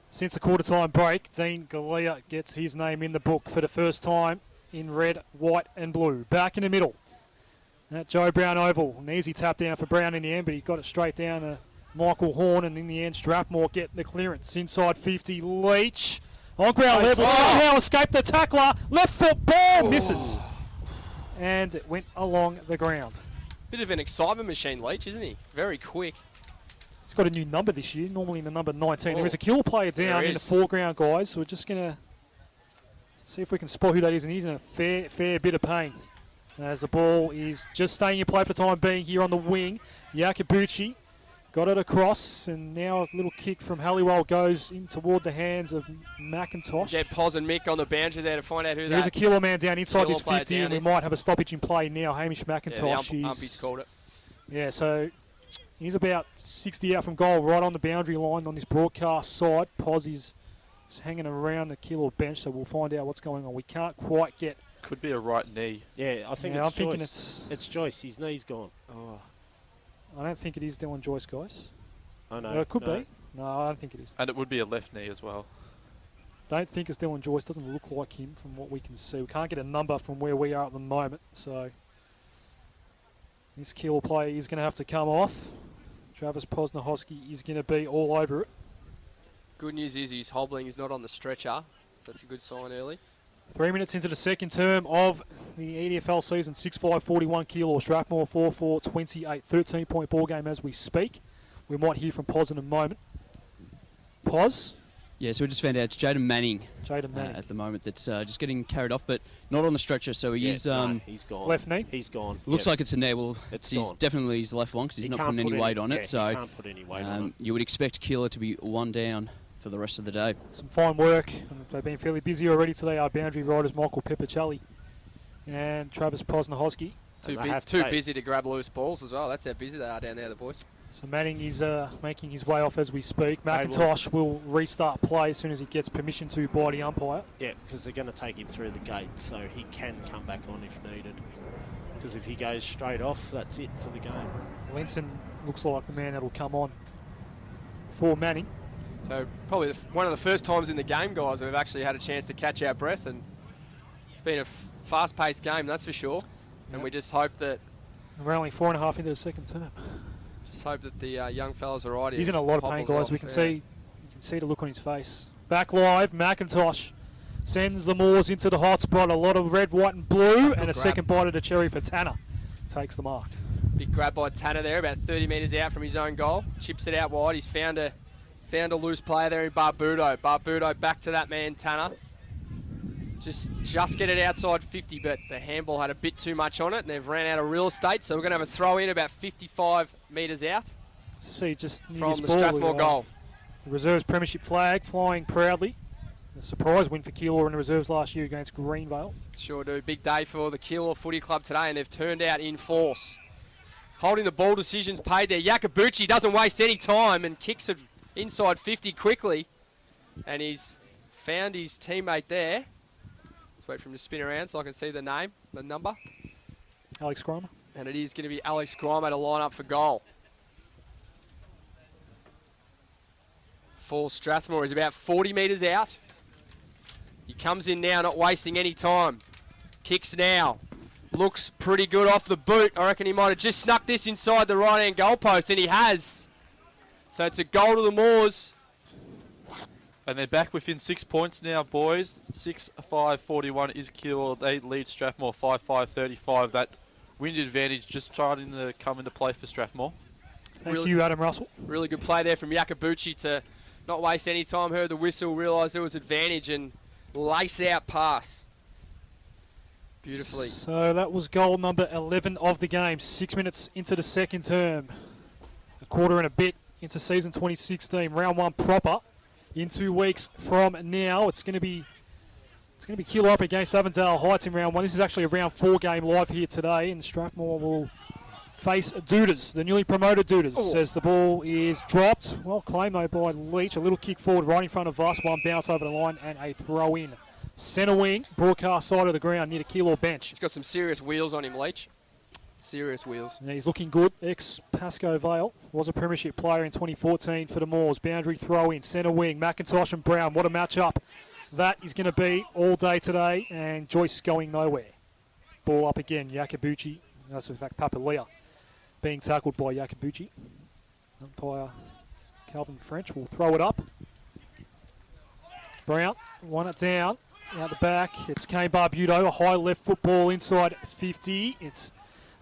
since the quarter-time break. Dean Galea gets his name in the book for the first time in red, white and blue. Back in the middle at Joe Brown Oval. An easy tap down for Brown in the end, but he got it straight down to Michael Horn, and in the end, Strathmore get the clearance. Inside 50, Leach. On ground level, somehow escaped the tackler. Left foot ball, misses. And it went along the ground. Bit of an excitement machine, Leach, isn't he? Very quick. He's got a new number this year, normally in the number 19. There is a kill player down in the foreground, guys, so we're just going to see if we can spot who that is, and he's in a fair bit of pain. As the ball is just staying in play for the time being here on the wing. Yakabuchi got it across, and now a little kick from Halliwell goes in toward the hands of McIntosh. Get Poz and Mick on the boundary there to find out who There's a Keilor man down inside Keilor this 50, and we might have a stoppage in play now. Hamish McIntosh. Yeah, the umpy's called it. Yeah, so he's about 60 out from goal, right on the boundary line on this broadcast side. Poz is It's hanging around the Keilor bench, so we'll find out what's going on. We can't quite get... Could be a right knee. Yeah, I think Yeah, I'm it's thinking Joyce. It's Joyce. His knee's gone. Oh, I don't think it is Dylan Joyce, guys. I know. Well, it could be. No, I don't think it is. And it would be a left knee as well. Don't think it's Dylan Joyce. Doesn't look like him from what we can see. We can't get a number from where we are at the moment, so this Keilor player is going to have to come off. Travis Posnahosky is going to be all over it. Good news is he's hobbling. He's not on the stretcher. That's a good sign early. 3 minutes into the second term of the EDFL season, 6-5-41 Keilor, Strathmore 4-4-28, 13-point ball game as we speak. We might hear from Pos in a moment. Pos? Yeah, so we just found out it's Jaden Manning, Manning. At the moment that's just getting carried off, but not on the stretcher, so he is... he's gone. Left knee? He's gone. Looks like it's a knee. Well, It's he's gone. definitely his left one because he's not putting any weight on it, so he can't put any weight on it. you would expect Keilor to be one down for the rest of the day. Some fine work. They've been fairly busy already today. Our boundary riders, Michael Peppercelli and Travis Posnahosky. Too busy to grab loose balls as well. That's how busy they are down there, the boys. So Manning is making his way off as we speak. McIntosh will restart play as soon as he gets permission to by the umpire. Yeah, because they're going to take him through the gate, so he can come back on if needed. Because if he goes straight off, that's it for the game. Linson looks like the man that'll come on for Manning. So probably one of the first times in the game, guys, we've actually had a chance to catch our breath, and it's been a fast-paced game, that's for sure. And we just hope that We're only 4.5 into the second term. the young fellas are right here. He's in a lot of pain, guys. We can see, you can see the look on his face. Back live, McIntosh sends the Moors into the hot spot. A lot of red, white, and blue, and a second bite of the cherry for Tanner. Takes the mark. Big grab by Tanner there, about 30 metres out from his own goal. Chips it out wide. He's found a loose player there in Barbudo. Barbudo back to that man, Tanner. Just get it outside 50, but the handball had a bit too much on it, and they've ran out of real estate, so we're going to have a throw in about 55 metres out See, just from the Strathmore goal. The reserves premiership flag flying proudly. A surprise win for Keilor in the reserves last year against Greenvale. Sure do. Big day for the Keilor Footy Club today, and they've turned out in force. Holding the ball decisions paid there. Yakabuchi doesn't waste any time and kicks it inside 50 quickly, and he's found his teammate there. Wait for him to spin around so I can see the name, the number. Alex Grimer. And it is going to be Alex Grimer to line up for goal. For Strathmore, he's about 40 metres out. He comes in now, not wasting any time. Kicks now. Looks pretty good off the boot. I reckon he might have just snuck this inside the right-hand goalpost, and he has. So it's a goal to the Moors. And they're back within 6 points now, boys. 6-5-41 is Keilor. They lead Strathmore 5-5-35. That wind advantage just starting to come into play for Strathmore. Thank you, Adam Russell. Really good play there from Yakabuchi to not waste any time. Heard the whistle, realised there was advantage, and lace out pass. Beautifully. So that was goal number 11 of the game. 6 minutes into the second term. A quarter and a bit into season 2016. Round one proper. In 2 weeks from now, it's going to be Keilor up against Avondale Heights in round one. This is actually a round 4 game live here today, and Strathmore will face Dooders, the newly promoted Dooders, as the ball is dropped. Well claimed though by Leach. A little kick forward right in front of us. One bounce over the line and a throw in. Centre wing, broadcast side of the ground near the Keilor bench. He's got some serious wheels on him, Leach. Serious wheels. Yeah, he's looking good. Ex-Pascoe Vale. Was a premiership player in 2014 for the Moors. Boundary throw in, centre wing. McIntosh and Brown. What a match-up that is going to be all day today. And Joyce going nowhere. Ball up again. Yakabuchi. That's in fact Papalia being tackled by Yakabuchi. Umpire Calvin French will throw it up. Brown. Won it down. Out the back. It's Kane Barbudo. A high left football inside 50. It's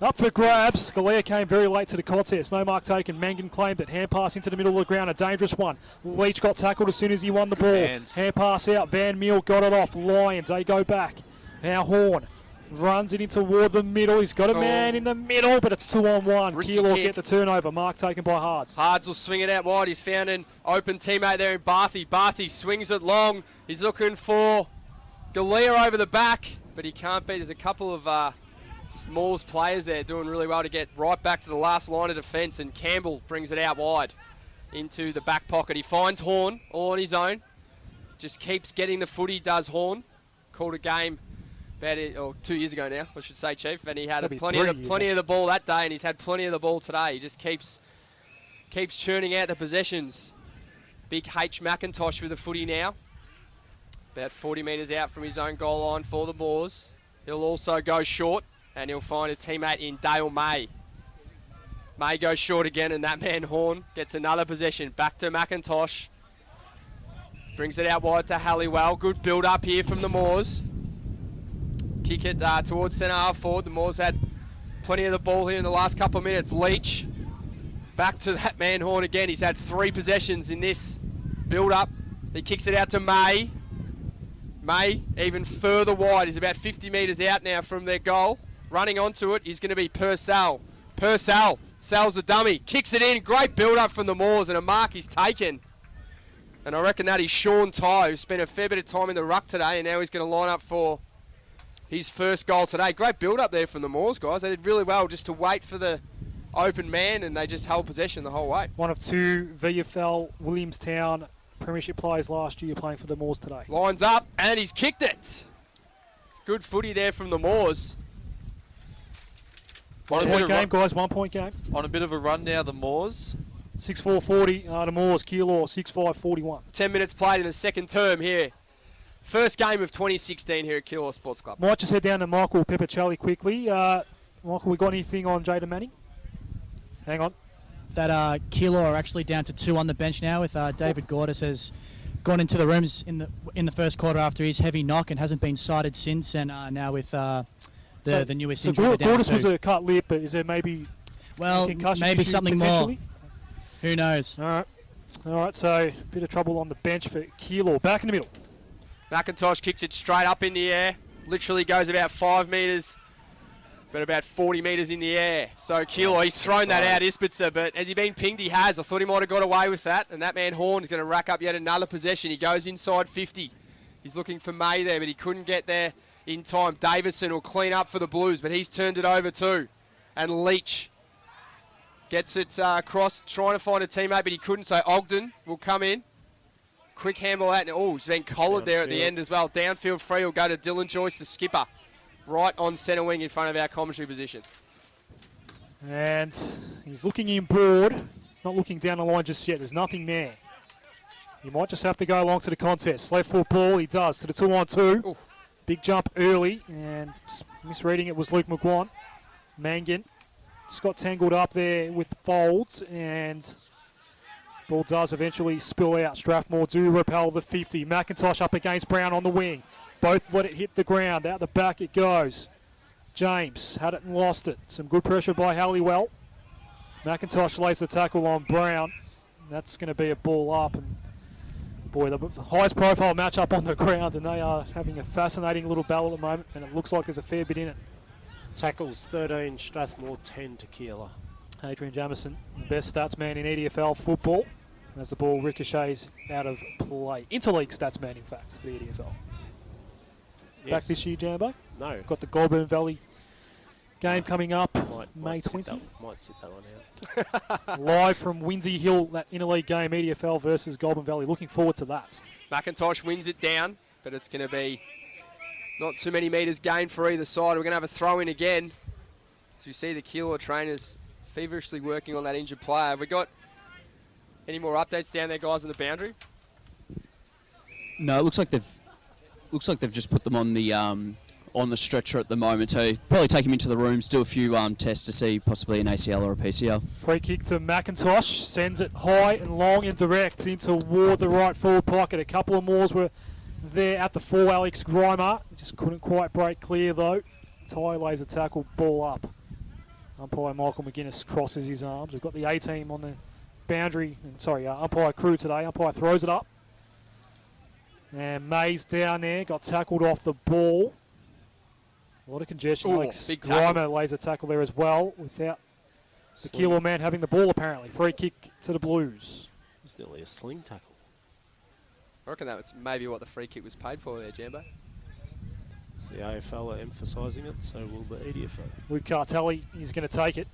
up for grabs. Scalia came very late to the contest. No mark taken. Mangan claimed it. Hand pass into the middle of the ground. A dangerous one. Leach got tackled as soon as he won the ball. Hand pass out. Van Meel got it off. Lions, they go back. Now Horn runs it in toward the middle. He's got a man in the middle, but it's 2-on-1. Keilor get the turnover. Mark taken by Hards. Hards will swing it out wide. He's found an open teammate there in Barthy. Barthy swings it long. He's looking for Galea over the back, but he can't beat. There's a couple of Moors players there doing really well to get right back to the last line of defence, and Campbell brings it out wide into the back pocket. He finds Horn all on his own. just keeps getting the footy, does Horn. Called a game about 2 years ago now, I should say, Chief. And he had plenty of the ball that day, and he's had plenty of the ball today. He just keeps churning out the possessions. Big H. McIntosh with the footy now. About 40 metres out from his own goal line for the Moors. He'll also go short, and he'll find a teammate in Dale May. May goes short again, and that man Horn gets another possession. Back to McIntosh. Brings it out wide to Halliwell. Good build up here from the Moors. Kick it towards centre half forward. The Moors had plenty of the ball here in the last couple of minutes. Leach. Back to that man Horn again. He's had 3 possessions in this build up. He kicks it out to May. May even further wide. He's about 50 metres out now from their goal. Running onto it is going to be Purcell. Purcell. Sal's the dummy. Kicks it in. Great build up from the Moors, and a mark is taken. And I reckon that is Sean Ty, who spent a fair bit of time in the ruck today, and now he's going to line up for his first goal today. Great build up there from the Moors, guys. They did really well just to wait for the open man, and they just held possession the whole way. One of 2 VFL Williamstown Premiership players last year playing for the Moors today. Lines up, and he's kicked it. It's good footy there from the Moors. 1 point game, guys. 1 point game. On a bit of a run now, the Moors. 6-4-40 to Moors. Keilor 6-5-41. 10 minutes played in the second term here. First game of 2016 here at Keilor Sports Club. Might just head down to Michael Peppicelli quickly. Michael, we got anything on Jada Manning? Hang on. That Keilor are actually down to 2 on the bench now, with David Gordis has gone into the rooms in the first quarter after his heavy knock and hasn't been sighted since, and now with the newest injury. So Gordis was a cut lip, but is there maybe maybe something more? Who knows? All right, so a bit of trouble on the bench for Keilor. Back in the middle. McIntosh kicks it straight up in the air. Literally goes about 5 metres, but about 40 metres in the air. So Keilor, he's thrown that out, Ispitzer, but has he been pinged? He has. I thought he might have got away with that, and that man Horn is going to rack up yet another possession. He goes inside 50. He's looking for May there, but he couldn't get there in time. Davison will clean up for the Blues, but he's turned it over too. And Leach gets it across, trying to find a teammate, but he couldn't, so Ogden will come in. Quick handball out, and he's been collared there at the end as well. Downfield free will go to Dylan Joyce, the skipper, right on centre wing in front of our commentary position. And he's looking in broad. He's not looking down the line just yet. There's nothing there. He might just have to go along to the contest. Left foot ball, he does, to the 2-on-2. Ooh. Big jump early, and just misreading it was Luke McGuan. Mangan just got tangled up there with Folds, and ball does eventually spill out. Strathmore do repel the 50. McIntosh up against Brown on the wing. Both let it hit the ground. Out the back it goes. James had it and lost it. Some good pressure by Halliwell. McIntosh lays the tackle on Brown. That's going to be a ball up. And boy, the highest profile matchup on the ground, and they are having a fascinating little battle at the moment, and it looks like there's a fair bit in it. Tackles 13, Strathmore 10 to Keilor. Adrian Jamison, the best stats man in EDFL football, as the ball ricochets out of play. Interleague stats man, in fact, for the EDFL. Yes. Back this year, Jambo? No. Got the Goulburn Valley game coming up May 20. Might sit that one out. Live from Windsor Hill, that interleague game, EDFL versus Goulburn Valley. Looking forward to that. McIntosh wins it down, but it's going to be not too many metres gained for either side. We're going to have a throw in again. As you see the Keilor trainers feverishly working on that injured player. Have we got any more updates down there, guys, on the boundary? No, it looks like they've just put them on the stretcher at the moment. So probably take him into the rooms, do a few tests to see possibly an ACL or a PCL. Free kick to McIntosh, sends it high and long and direct into toward the right forward pocket. A couple of Moors were there at the 4. Alex Grimer just couldn't quite break clear though. Ty lays a tackle, ball up. Umpire Michael McGuinness crosses his arms. We've got the A team on the boundary. Umpire crew today. Umpire throws it up. And Mays down there, got tackled off the ball. A lot of congestion. Alex Grimer lays a tackle there as well, without the Keilor man having the ball apparently. Free kick to the Blues. It's nearly a sling tackle. I reckon that was maybe what the free kick was paid for there, Jambo. It's the AFL are emphasising it, so will the EDFL. Luke Cartelli is going to take it.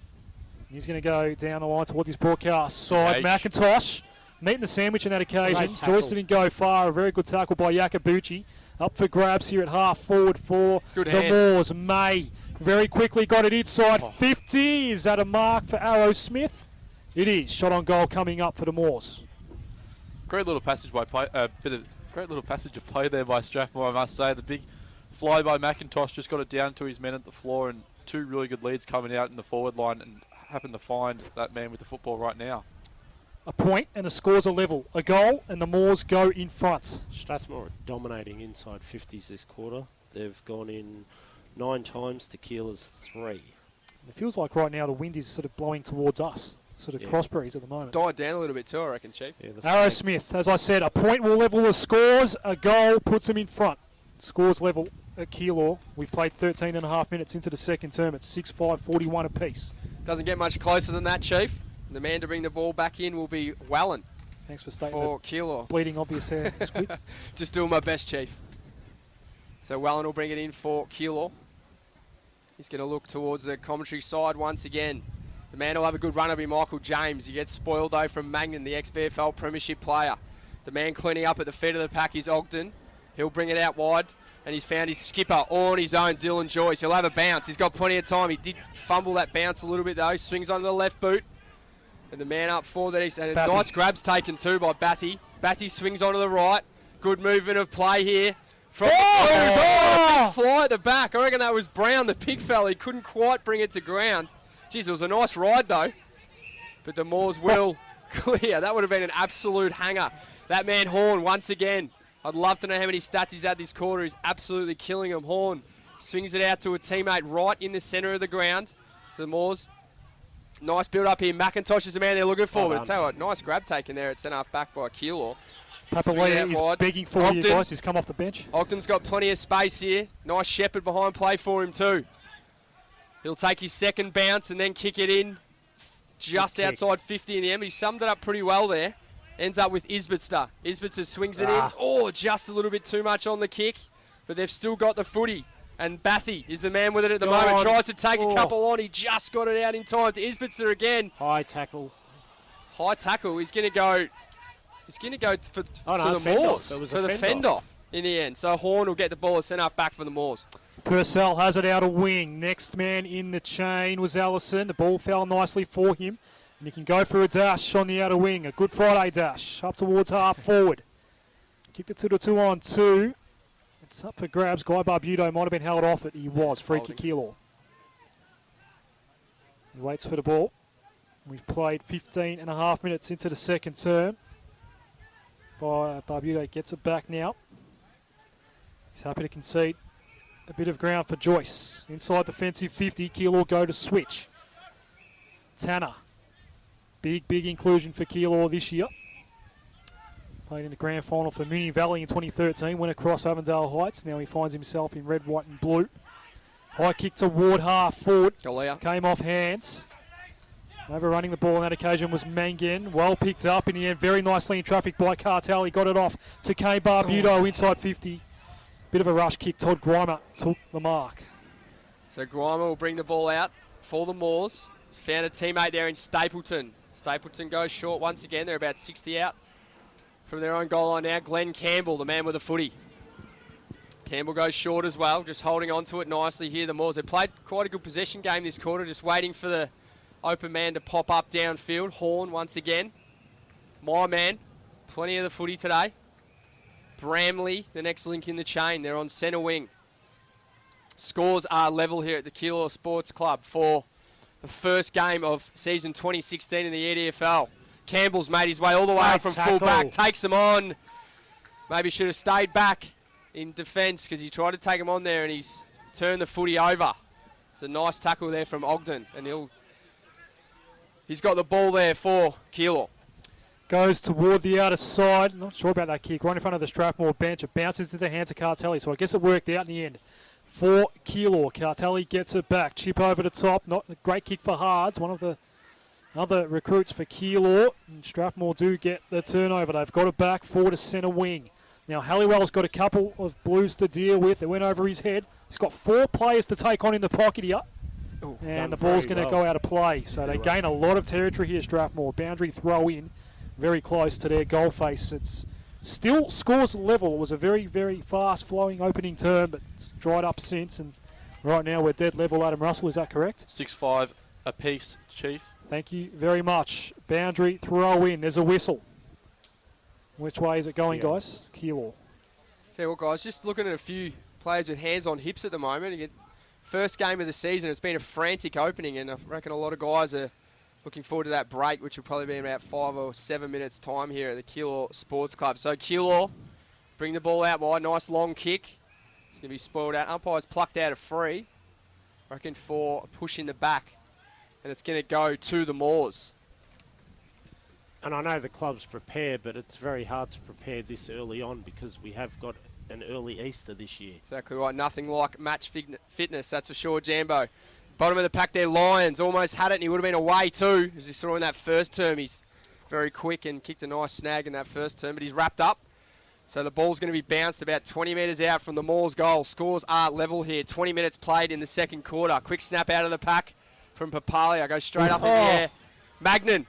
He's going to go down the line towards his broadcast side. McIntosh Meat in the sandwich on that occasion. Great tackle. Joyce didn't go far. A very good tackle by Yakabuchi. Up for grabs here at half forward for Good the hands. Moors. May very quickly got it inside 50. Is that a mark for Arrow Smith? It is. Shot on goal coming up for the Moors. Great little passage by play, great little passage of play there by Strathmore, I must say. The big fly by McIntosh just got it down to his men at the floor, and two really good leads coming out in the forward line, and happened to find that man with the football right now. A point and the scores are level. A goal and the Moors go in front. Strathmore are dominating inside 50s this quarter. They've gone in 9 times to Keilor's 3. It feels like right now the wind is sort of blowing towards us. Sort of cross breeze at the moment. Died down a little bit too, I reckon, Chief. Yeah, Arrow Smith, as I said, a point will level the scores. A goal puts them in front. Scores level at Keilor. We've played 13 and a half minutes into the second term at 6-5, 41 apiece. Doesn't get much closer than that, Chief. The man to bring the ball back in will be Wallen Thanks for stating for the Keilor. bleeding obvious hair. Squid. Just doing my best, Chief. So Wallen will bring it in for Keilor. He's going to look towards the commentary side once again. The man will have a good run will be Michael James. He gets spoiled though from Magnan, the ex-VFL Premiership player. The man cleaning up at the feet of the pack is Ogden. He'll bring it out wide, and he's found his skipper all on his own, Dylan Joyce. He'll have a bounce. He's got plenty of time. He did fumble that bounce a little bit though. He swings onto the left boot. And the man up for that. And a Batty. nice grab's taken too by Batty. Batty swings onto the right. Good movement of play here. From big fly at the back. I reckon that was Brown, the pig fella. He couldn't quite bring it to ground. Jeez, it was a nice ride though. But the Moors will clear. That would have been an absolute hanger. That man Horn once again. I'd love to know how many stats he's had this quarter. He's absolutely killing them. Horn swings it out to a teammate right in the centre of the ground. So the Moors. Nice build up here. McIntosh is the man they're looking for. But I tell you what, nice grab taken there at centre half back by Keilor. Papalea is wide. begging for you guys. He's come off the bench. Ogden's got plenty of space here. Nice shepherd behind play for him too. He'll take his second bounce and then kick it in just outside 50 in the end. He summed it up pretty well there. Ends up with Isbitster. Isbitster swings it in. Oh, just a little bit too much on the kick. But they've still got the footy. And Bathy is the man with it at the moment. Tries to take a couple on. He just got it out in time to Isbitster again. High tackle. High tackle. He's going to go. He's going to go to the fend Moors. off. It was for a the fend fend off in the end. So Horn will get the ball at centre half back for the Moors. Purcell has it out a wing. Next man in the chain was Allison. The ball fell nicely for him. And he can go for a dash on the outer wing. A Good Friday dash up towards half forward. Kicked it to the 2-on-2. It's up for grabs. Guy Barbudo might have been held off it. He was. Free kick Keilor. He waits for the ball. We've played 15 and a half minutes into the second term. Barbudo gets it back now. He's happy to concede a bit of ground for Joyce. Inside defensive 50, Keilor go to switch. Tanner. Big inclusion for Keilor this year. Played in the grand final for Moonee Valley in 2013, went across Avondale Heights. Now he finds himself in red, white and blue. High kick toward half forward. Came off hands. Overrunning the ball on that occasion was Mangan. Well picked up in the end. Very nicely in traffic by Cartel. He got it off to K Barbudo inside 50. Bit of a rush kick. Todd Grimer took the mark. So Grimer will bring the ball out for the Moors. He's found a teammate there in Stapleton. Stapleton goes short once again. They're about 60 out from their own goal line now. Glenn Campbell, the man with the footy. Campbell goes short as well, just holding on to it nicely here. The Moors, they played quite a good possession game this quarter, just waiting for the open man to pop up downfield. Horn once again. My man, plenty of the footy today. Bramley, the next link in the chain. They're on centre wing. Scores are level here at the Keilor Sports Club for the first game of season 2016 in the EDFL. Campbell's made his way all the way up from full back. Takes him on. Maybe should have stayed back in defence because he tried to take him on there and he's turned the footy over. It's a nice tackle there from Ogden. And he's got the ball there for Keilor. Goes toward the outer side. Not sure about that kick. Right in front of the Strathmore bench. It bounces to the hands of Cartelli. So I guess it worked out in the end. For Keilor. Cartelli gets it back. Chip over the top. Not a great kick for Hards. One of the other recruits for Keilor. And Strathmore do get the turnover. They've got it back forward to centre wing. Now Halliwell's got a couple of blues to deal with. It went over his head. He's got 4 players to take on in the pocket here. And the ball's going to go out of play. So they gain a lot of territory here, Strathmore. Boundary throw in. very close to their goal face. It's still scores level. It was a very, very fast-flowing opening term, but it's dried up since, and right now we're dead level. Adam Russell, is that correct? 6-5 apiece, Chief. Thank you very much. Boundary throw in. There's a whistle. Which way is it going, guys? Keilor. Tell you what, guys, just looking at a few players with hands on hips at the moment. Again, first game of the season, it's been a frantic opening, and I reckon a lot of guys are looking forward to that break, which will probably be in about 5 or 7 minutes' time here at the Keilor Sports Club. So Keilor, bring the ball out wide. Nice long kick. It's going to be spoiled out. Umpire's plucked out a free, I reckon, for a push in the back. And it's going to go to the Moors. And I know the club's prepared, but it's very hard to prepare this early on because we have got an early Easter this year. Exactly right. Nothing like match fitness, that's for sure, Jambo. Bottom of the pack there, Lions. Almost had it, and he would have been away too. As we saw in that first term, he's very quick and kicked a nice snag in that first term, but he's wrapped up. So the ball's going to be bounced about 20 metres out from the Moors' goal. Scores are level here. 20 minutes played in the second quarter. Quick snap out of the pack from Papalia. Goes straight up in the air. Magnan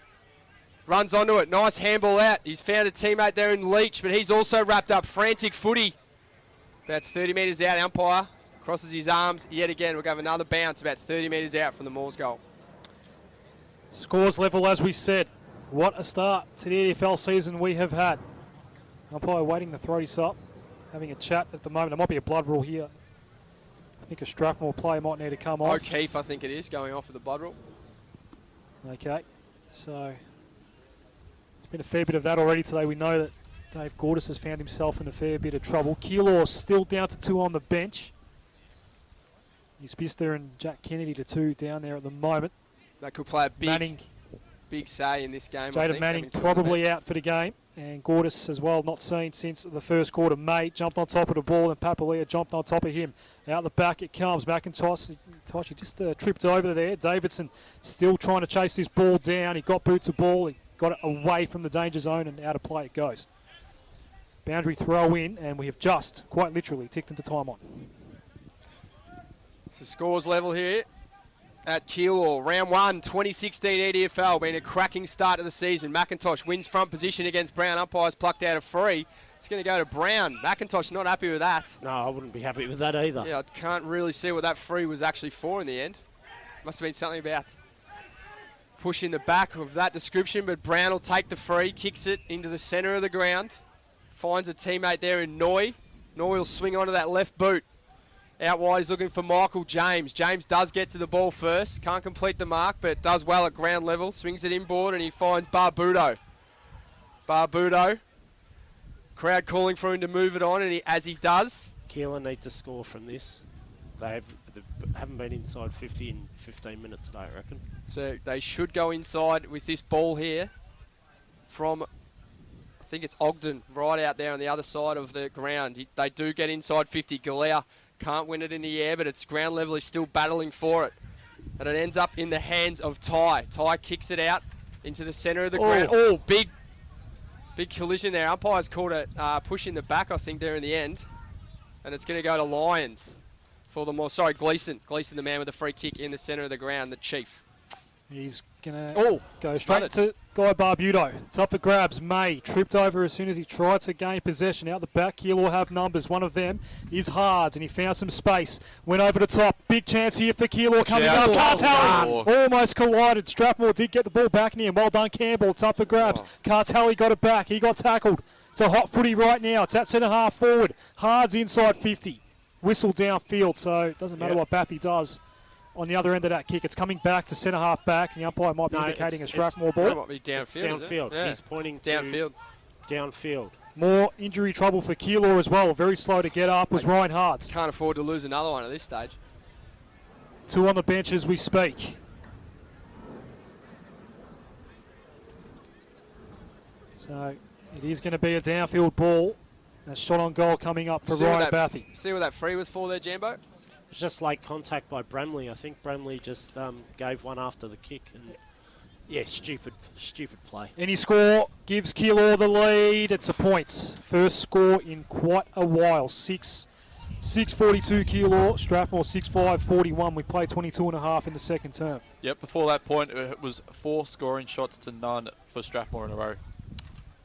runs onto it. Nice handball out. He's found a teammate there in Leach, but he's also wrapped up. Frantic footy. About 30 metres out. Umpire crosses his arms yet again. We'll have another bounce about 30 metres out from the Moors' goal. Scores level, as we said. What a start to the EFL season we have had. Umpire waiting to throw this up. Having a chat at the moment. There might be a blood rule here. I think a Strathmore player might need to come off. O'Keefe, I think it is, going off with the blood rule. Okay, so there's been a fair bit of that already today. We know that Dave Gordis has found himself in a fair bit of trouble. Keilor still down to 2 on the bench. He's Bister and Jack Kennedy to 2 down there at the moment. That could play a Manning, big say in this game. Jaden Manning probably out for the game. And Gordis as well, not seen since the first quarter. Mate jumped on top of the ball and Papalia jumped on top of him. Out the back it comes. McIntosh he just tripped over there. Davidson still trying to chase this ball down. He got boots of ball. He got it away from the danger zone and out of play it goes. Boundary throw in, and we have just, quite literally, ticked into time on. So scores level here at Keilor. Round 1, 2016 EDFL. Been a cracking start to the season. McIntosh wins front position against Brown. Umpires plucked out a free. It's going to go to Brown. McIntosh not happy with that. No, I wouldn't be happy with that either. Yeah, I can't really see what that free was actually for in the end. Must have been something about push in the back of that description, but Brown will take the free, kicks it into the centre of the ground, finds a teammate there in Noy. Noy will swing onto that left boot. Out wide, he's looking for Michael James. James does get to the ball first. Can't complete the mark, but does well at ground level. Swings it inboard, and he finds Barbudo. Barbudo. Crowd calling for him to move it on, and as he does. Keilor need to score from this. They haven't been inside 50 in 15 minutes today, I reckon. So they should go inside with this ball here from, I think it's Ogden, right out there on the other side of the ground. They do get inside 50. Galea can't win it in the air, but it's ground level. He's still battling for it. And it ends up in the hands of Ty. Ty kicks it out into the centre of the ground. Oh, big collision there. Umpire's called it push in the back, I think, there in the end. And it's going to go to Lions for the more. Sorry, Gleeson. Gleeson, the man with the free kick in the centre of the ground, the chief. He's going to go straight to Guy Barbudo. It's up for grabs. May tripped over as soon as he tried to gain possession. Out the back, Keilor have numbers. One of them is Hards, and he found some space. Went over the top. Big chance here for Keilor coming up. Cartelli almost collided. Strathmore did get the ball back near him. Well done, Campbell. It's up for grabs. Cartelli got it back. He got tackled. It's a hot footy right now. It's at centre half forward. Hards inside 50. Whistle downfield, so it doesn't matter what Bathy does. On the other end of that kick, it's coming back to centre half back, and the umpire might be indicating a Strathmore ball. It might be downfield. Yeah. He's pointing to downfield. More injury trouble for Keilor as well. Very slow to get up was Ryan Hards. Can't afford to lose another one at this stage. 2 on the bench as we speak. So it is going to be a downfield ball. A shot on goal coming up for Ryan Bathy. See what that free was for there, Jambo? It's just late contact by Bramley. I think Bramley just gave one after the kick. And yeah, stupid play. Any score gives Keilor the lead. It's a points. First score in quite a while. 6-42 Keilor. Strathmore 6-5-41. We played 22.5 in the second term. Yep, before that point, it was 4 scoring shots to none for Strathmore in a row.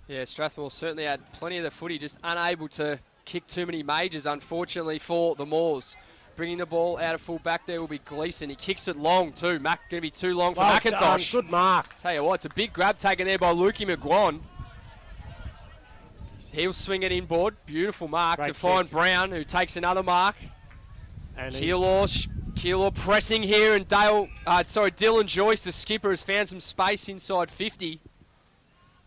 Yeah, Strathmore certainly had plenty of the footy, just unable to kick too many majors, unfortunately, for the Moors. Bringing the ball out of full back there will be Gleeson. He kicks it long too. Mac going to be too long for McIntosh. Good mark. Tell you what, it's a big grab taken there by Lukey McGuan. He'll swing it inboard. Beautiful mark Great to find kick. Brown, who takes another mark. And Keilor pressing here, and Dylan Joyce, the skipper, has found some space inside 50.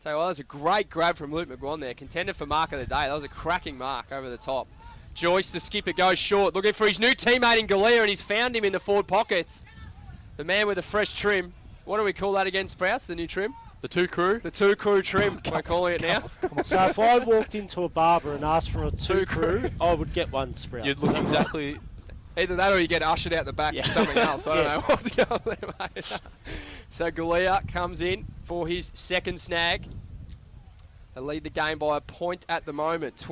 Tell you what, that was a great grab from Luke McGuan there. Contender for mark of the day. That was a cracking mark over the top. Joyce, the skipper, goes short, looking for his new teammate in Galea, and he's found him in the forward pocket. The man with the fresh trim. What do we call that again, Sprouts, the new trim? The two crew. The two crew trim, we're calling it now. So if I walked into a barber and asked for a two crew, I would get one Sprout. You'd look exactly. Either that or you get ushered out the back for something else. I don't know what's going on there, mate. So Galea comes in for his second snag. They lead the game by a point at the moment.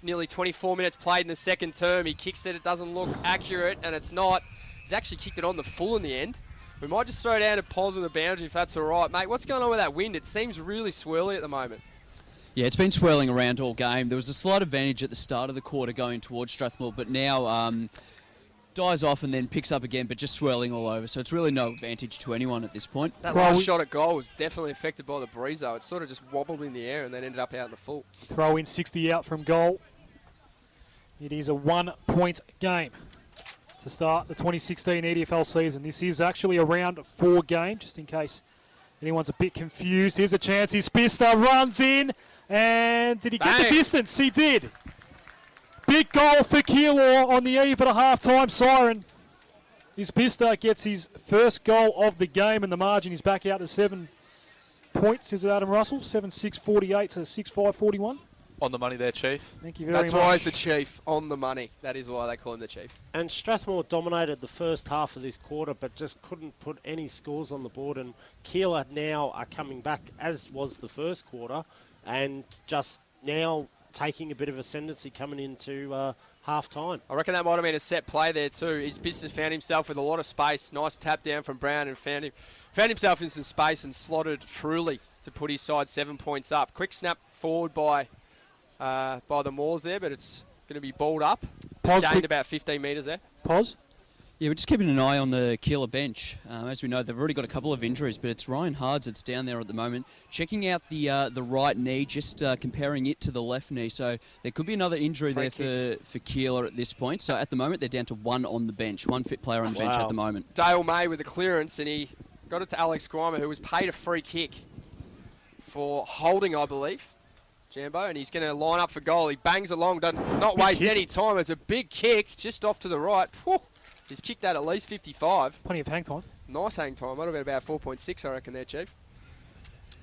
Nearly 24 minutes played in the second term. He kicks it doesn't look accurate, and it's not. He's actually kicked it on the full in the end. We might just throw down a pause on the boundary if that's all right. Mate, what's going on with that wind? It seems really swirly at the moment. Yeah, it's been swirling around all game. There was a slight advantage at the start of the quarter going towards Strathmore, but now dies off and then picks up again, but just swirling all over. So it's really no advantage to anyone at this point. That last shot at goal was definitely affected by the breeze, though. It sort of just wobbled in the air and then ended up out in the full. Throw in 60 out from goal. It is a 1-point game to start the 2016 EDFL season. This is actually a round 4 game, just in case anyone's a bit confused. Here's a chance. His Pista runs in, and did he get the distance? He did. Big goal for Keilor on the eve of the half-time siren. His Pista gets his first goal of the game, and the margin is back out to 7 points. Is it Adam Russell? 7-6-48 to 6-5-41. On the money there, Chief. Thank you very much. That's why he's the chief, on the money. That is why they call him the chief. And Strathmore dominated the first half of this quarter, but just couldn't put any scores on the board. And Keilor now are coming back, as was the first quarter, and just now taking a bit of ascendancy coming into half-time. I reckon that might have been a set play there too. His business found himself with a lot of space. Nice tap down from Brown and found himself in some space and slotted truly to put his side 7 points up. Quick snap forward by the Moors there, but it's going to be balled up. Gained about 15 metres there. Pause. Yeah, we're just keeping an eye on the Keilor bench. As we know, they've already got a couple of injuries, but it's Ryan Hards that's down there at the moment. Checking out the right knee, just comparing it to the left knee. So there could be another injury there for Keilor at this point. So at the moment, they're down to 1 on the bench, 1 fit player on the bench at the moment. Dale May with the clearance, and he got it to Alex Grimer, who was paid a free kick for holding, I believe. Jambo, and he's going to line up for goal. He bangs along, does not waste any time. It's a big kick just off to the right. Whew. He's kicked that at least 55. Plenty of hang time. Nice hang time. Might have been about 4.6, I reckon there, Chief.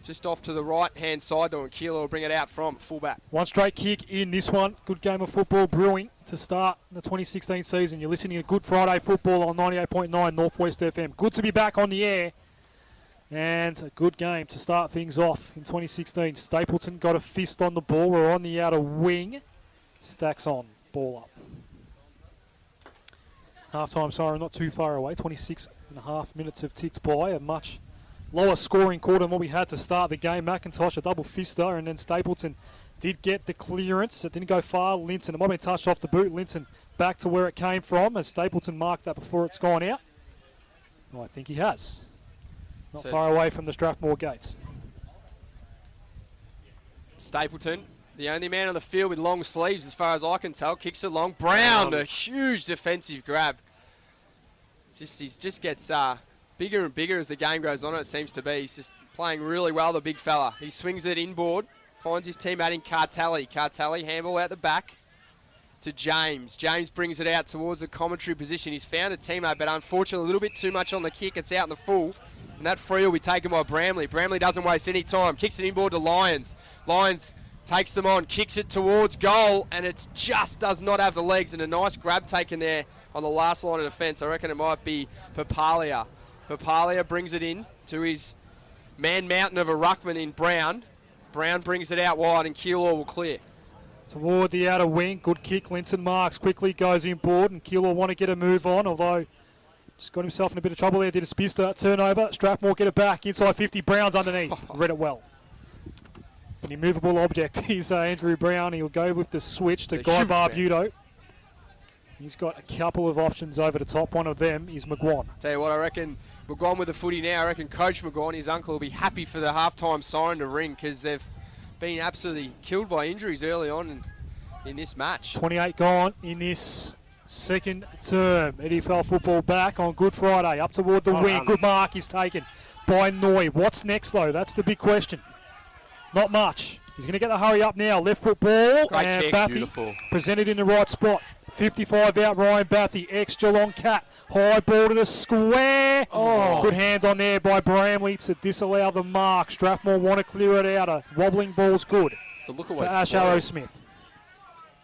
Just off to the right-hand side, though, and Keilor will bring it out from fullback. One straight kick in this one. Good game of football brewing to start the 2016 season. You're listening to Good Friday Football on 98.9 Northwest FM. Good to be back on the air. And a good game to start things off in 2016. Stapleton got a fist on the ball. We're on the outer wing. Stacks on. Ball up. Half-time siren not too far away. 26.5 minutes have ticked by. A much lower scoring quarter than what we had to start the game. McIntosh, a double fister, and then Stapleton did get the clearance. It didn't go far. Linton, it might have been touched off the boot. Linton back to where it came from as Stapleton marked that before it's gone out. Well, I think he has. Not far away from the Strathmore gates. Stapleton, the only man on the field with long sleeves as far as I can tell, kicks it long. Brown, a huge defensive grab. He just gets bigger and bigger as the game goes on, it seems to be. He's just playing really well, the big fella. He swings it inboard, finds his teammate in Cartelli. Cartelli, handball out the back to James. James brings it out towards the commentary position. He's found a teammate, but unfortunately a little bit too much on the kick. It's out in the full. And that free will be taken by Bramley. Bramley doesn't waste any time. Kicks it inboard to Lyons. Lyons takes them on, kicks it towards goal, and it just does not have the legs. And a nice grab taken there on the last line of defence. I reckon it might be Papalia. Papalia brings it in to his man mountain of a ruckman in Brown. Brown brings it out wide, and Keilor will clear. Toward the outer wing. Good kick. Linton marks quickly, goes inboard, and Keilor want to get a move on, although just got himself in a bit of trouble there. Did a Spista turnover. Strathmore get it back. Inside 50. Brown's underneath. Read it well. An immovable object is Andrew Brown. He'll go with the switch to It's a Guy huge man. Barbuto. He's got a couple of options over the top. One of them is McGuan. Tell you what, I reckon McGuan with the footy now. I reckon Coach McGuan, his uncle, will be happy for the halftime siren to ring because they've been absolutely killed by injuries early on in this match. 28 gone in this second term. EDFL football back on Good Friday. Up toward the wing. Good mark is taken by Noy. What's next, though? That's the big question. Not much. He's going to get the hurry up now. Left foot ball. Great And kick. Bathy Beautiful. presented in the right spot. 55 out, Ryan Bathy. Ex-Geelong Cat. High ball to the square. Oh. Good hand on there by Bramley to disallow the mark. Strathmore want to clear it out. A wobbling ball's good The look for away. Ash Arrowsmith.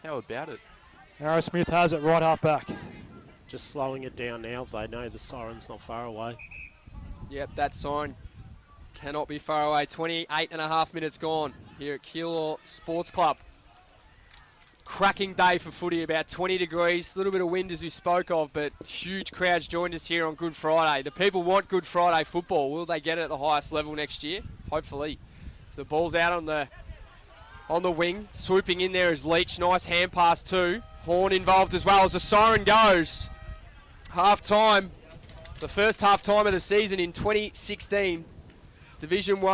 How about it? Arrowsmith has it right half back. Just slowing it down now. They know the siren's not far away. Yep, that sign cannot be far away. 28 and a half minutes gone here at Keilor Sports Club. Cracking day for footy, about 20 degrees. A little bit of wind as we spoke of, but huge crowds joined us here on Good Friday. The people want Good Friday football. Will they get it at the highest level next year? Hopefully. So the ball's out on the wing. Swooping in there is Leach. Nice hand pass too. Horn involved as well as the siren goes. Half time. The first half time of the season in 2016. Division 1.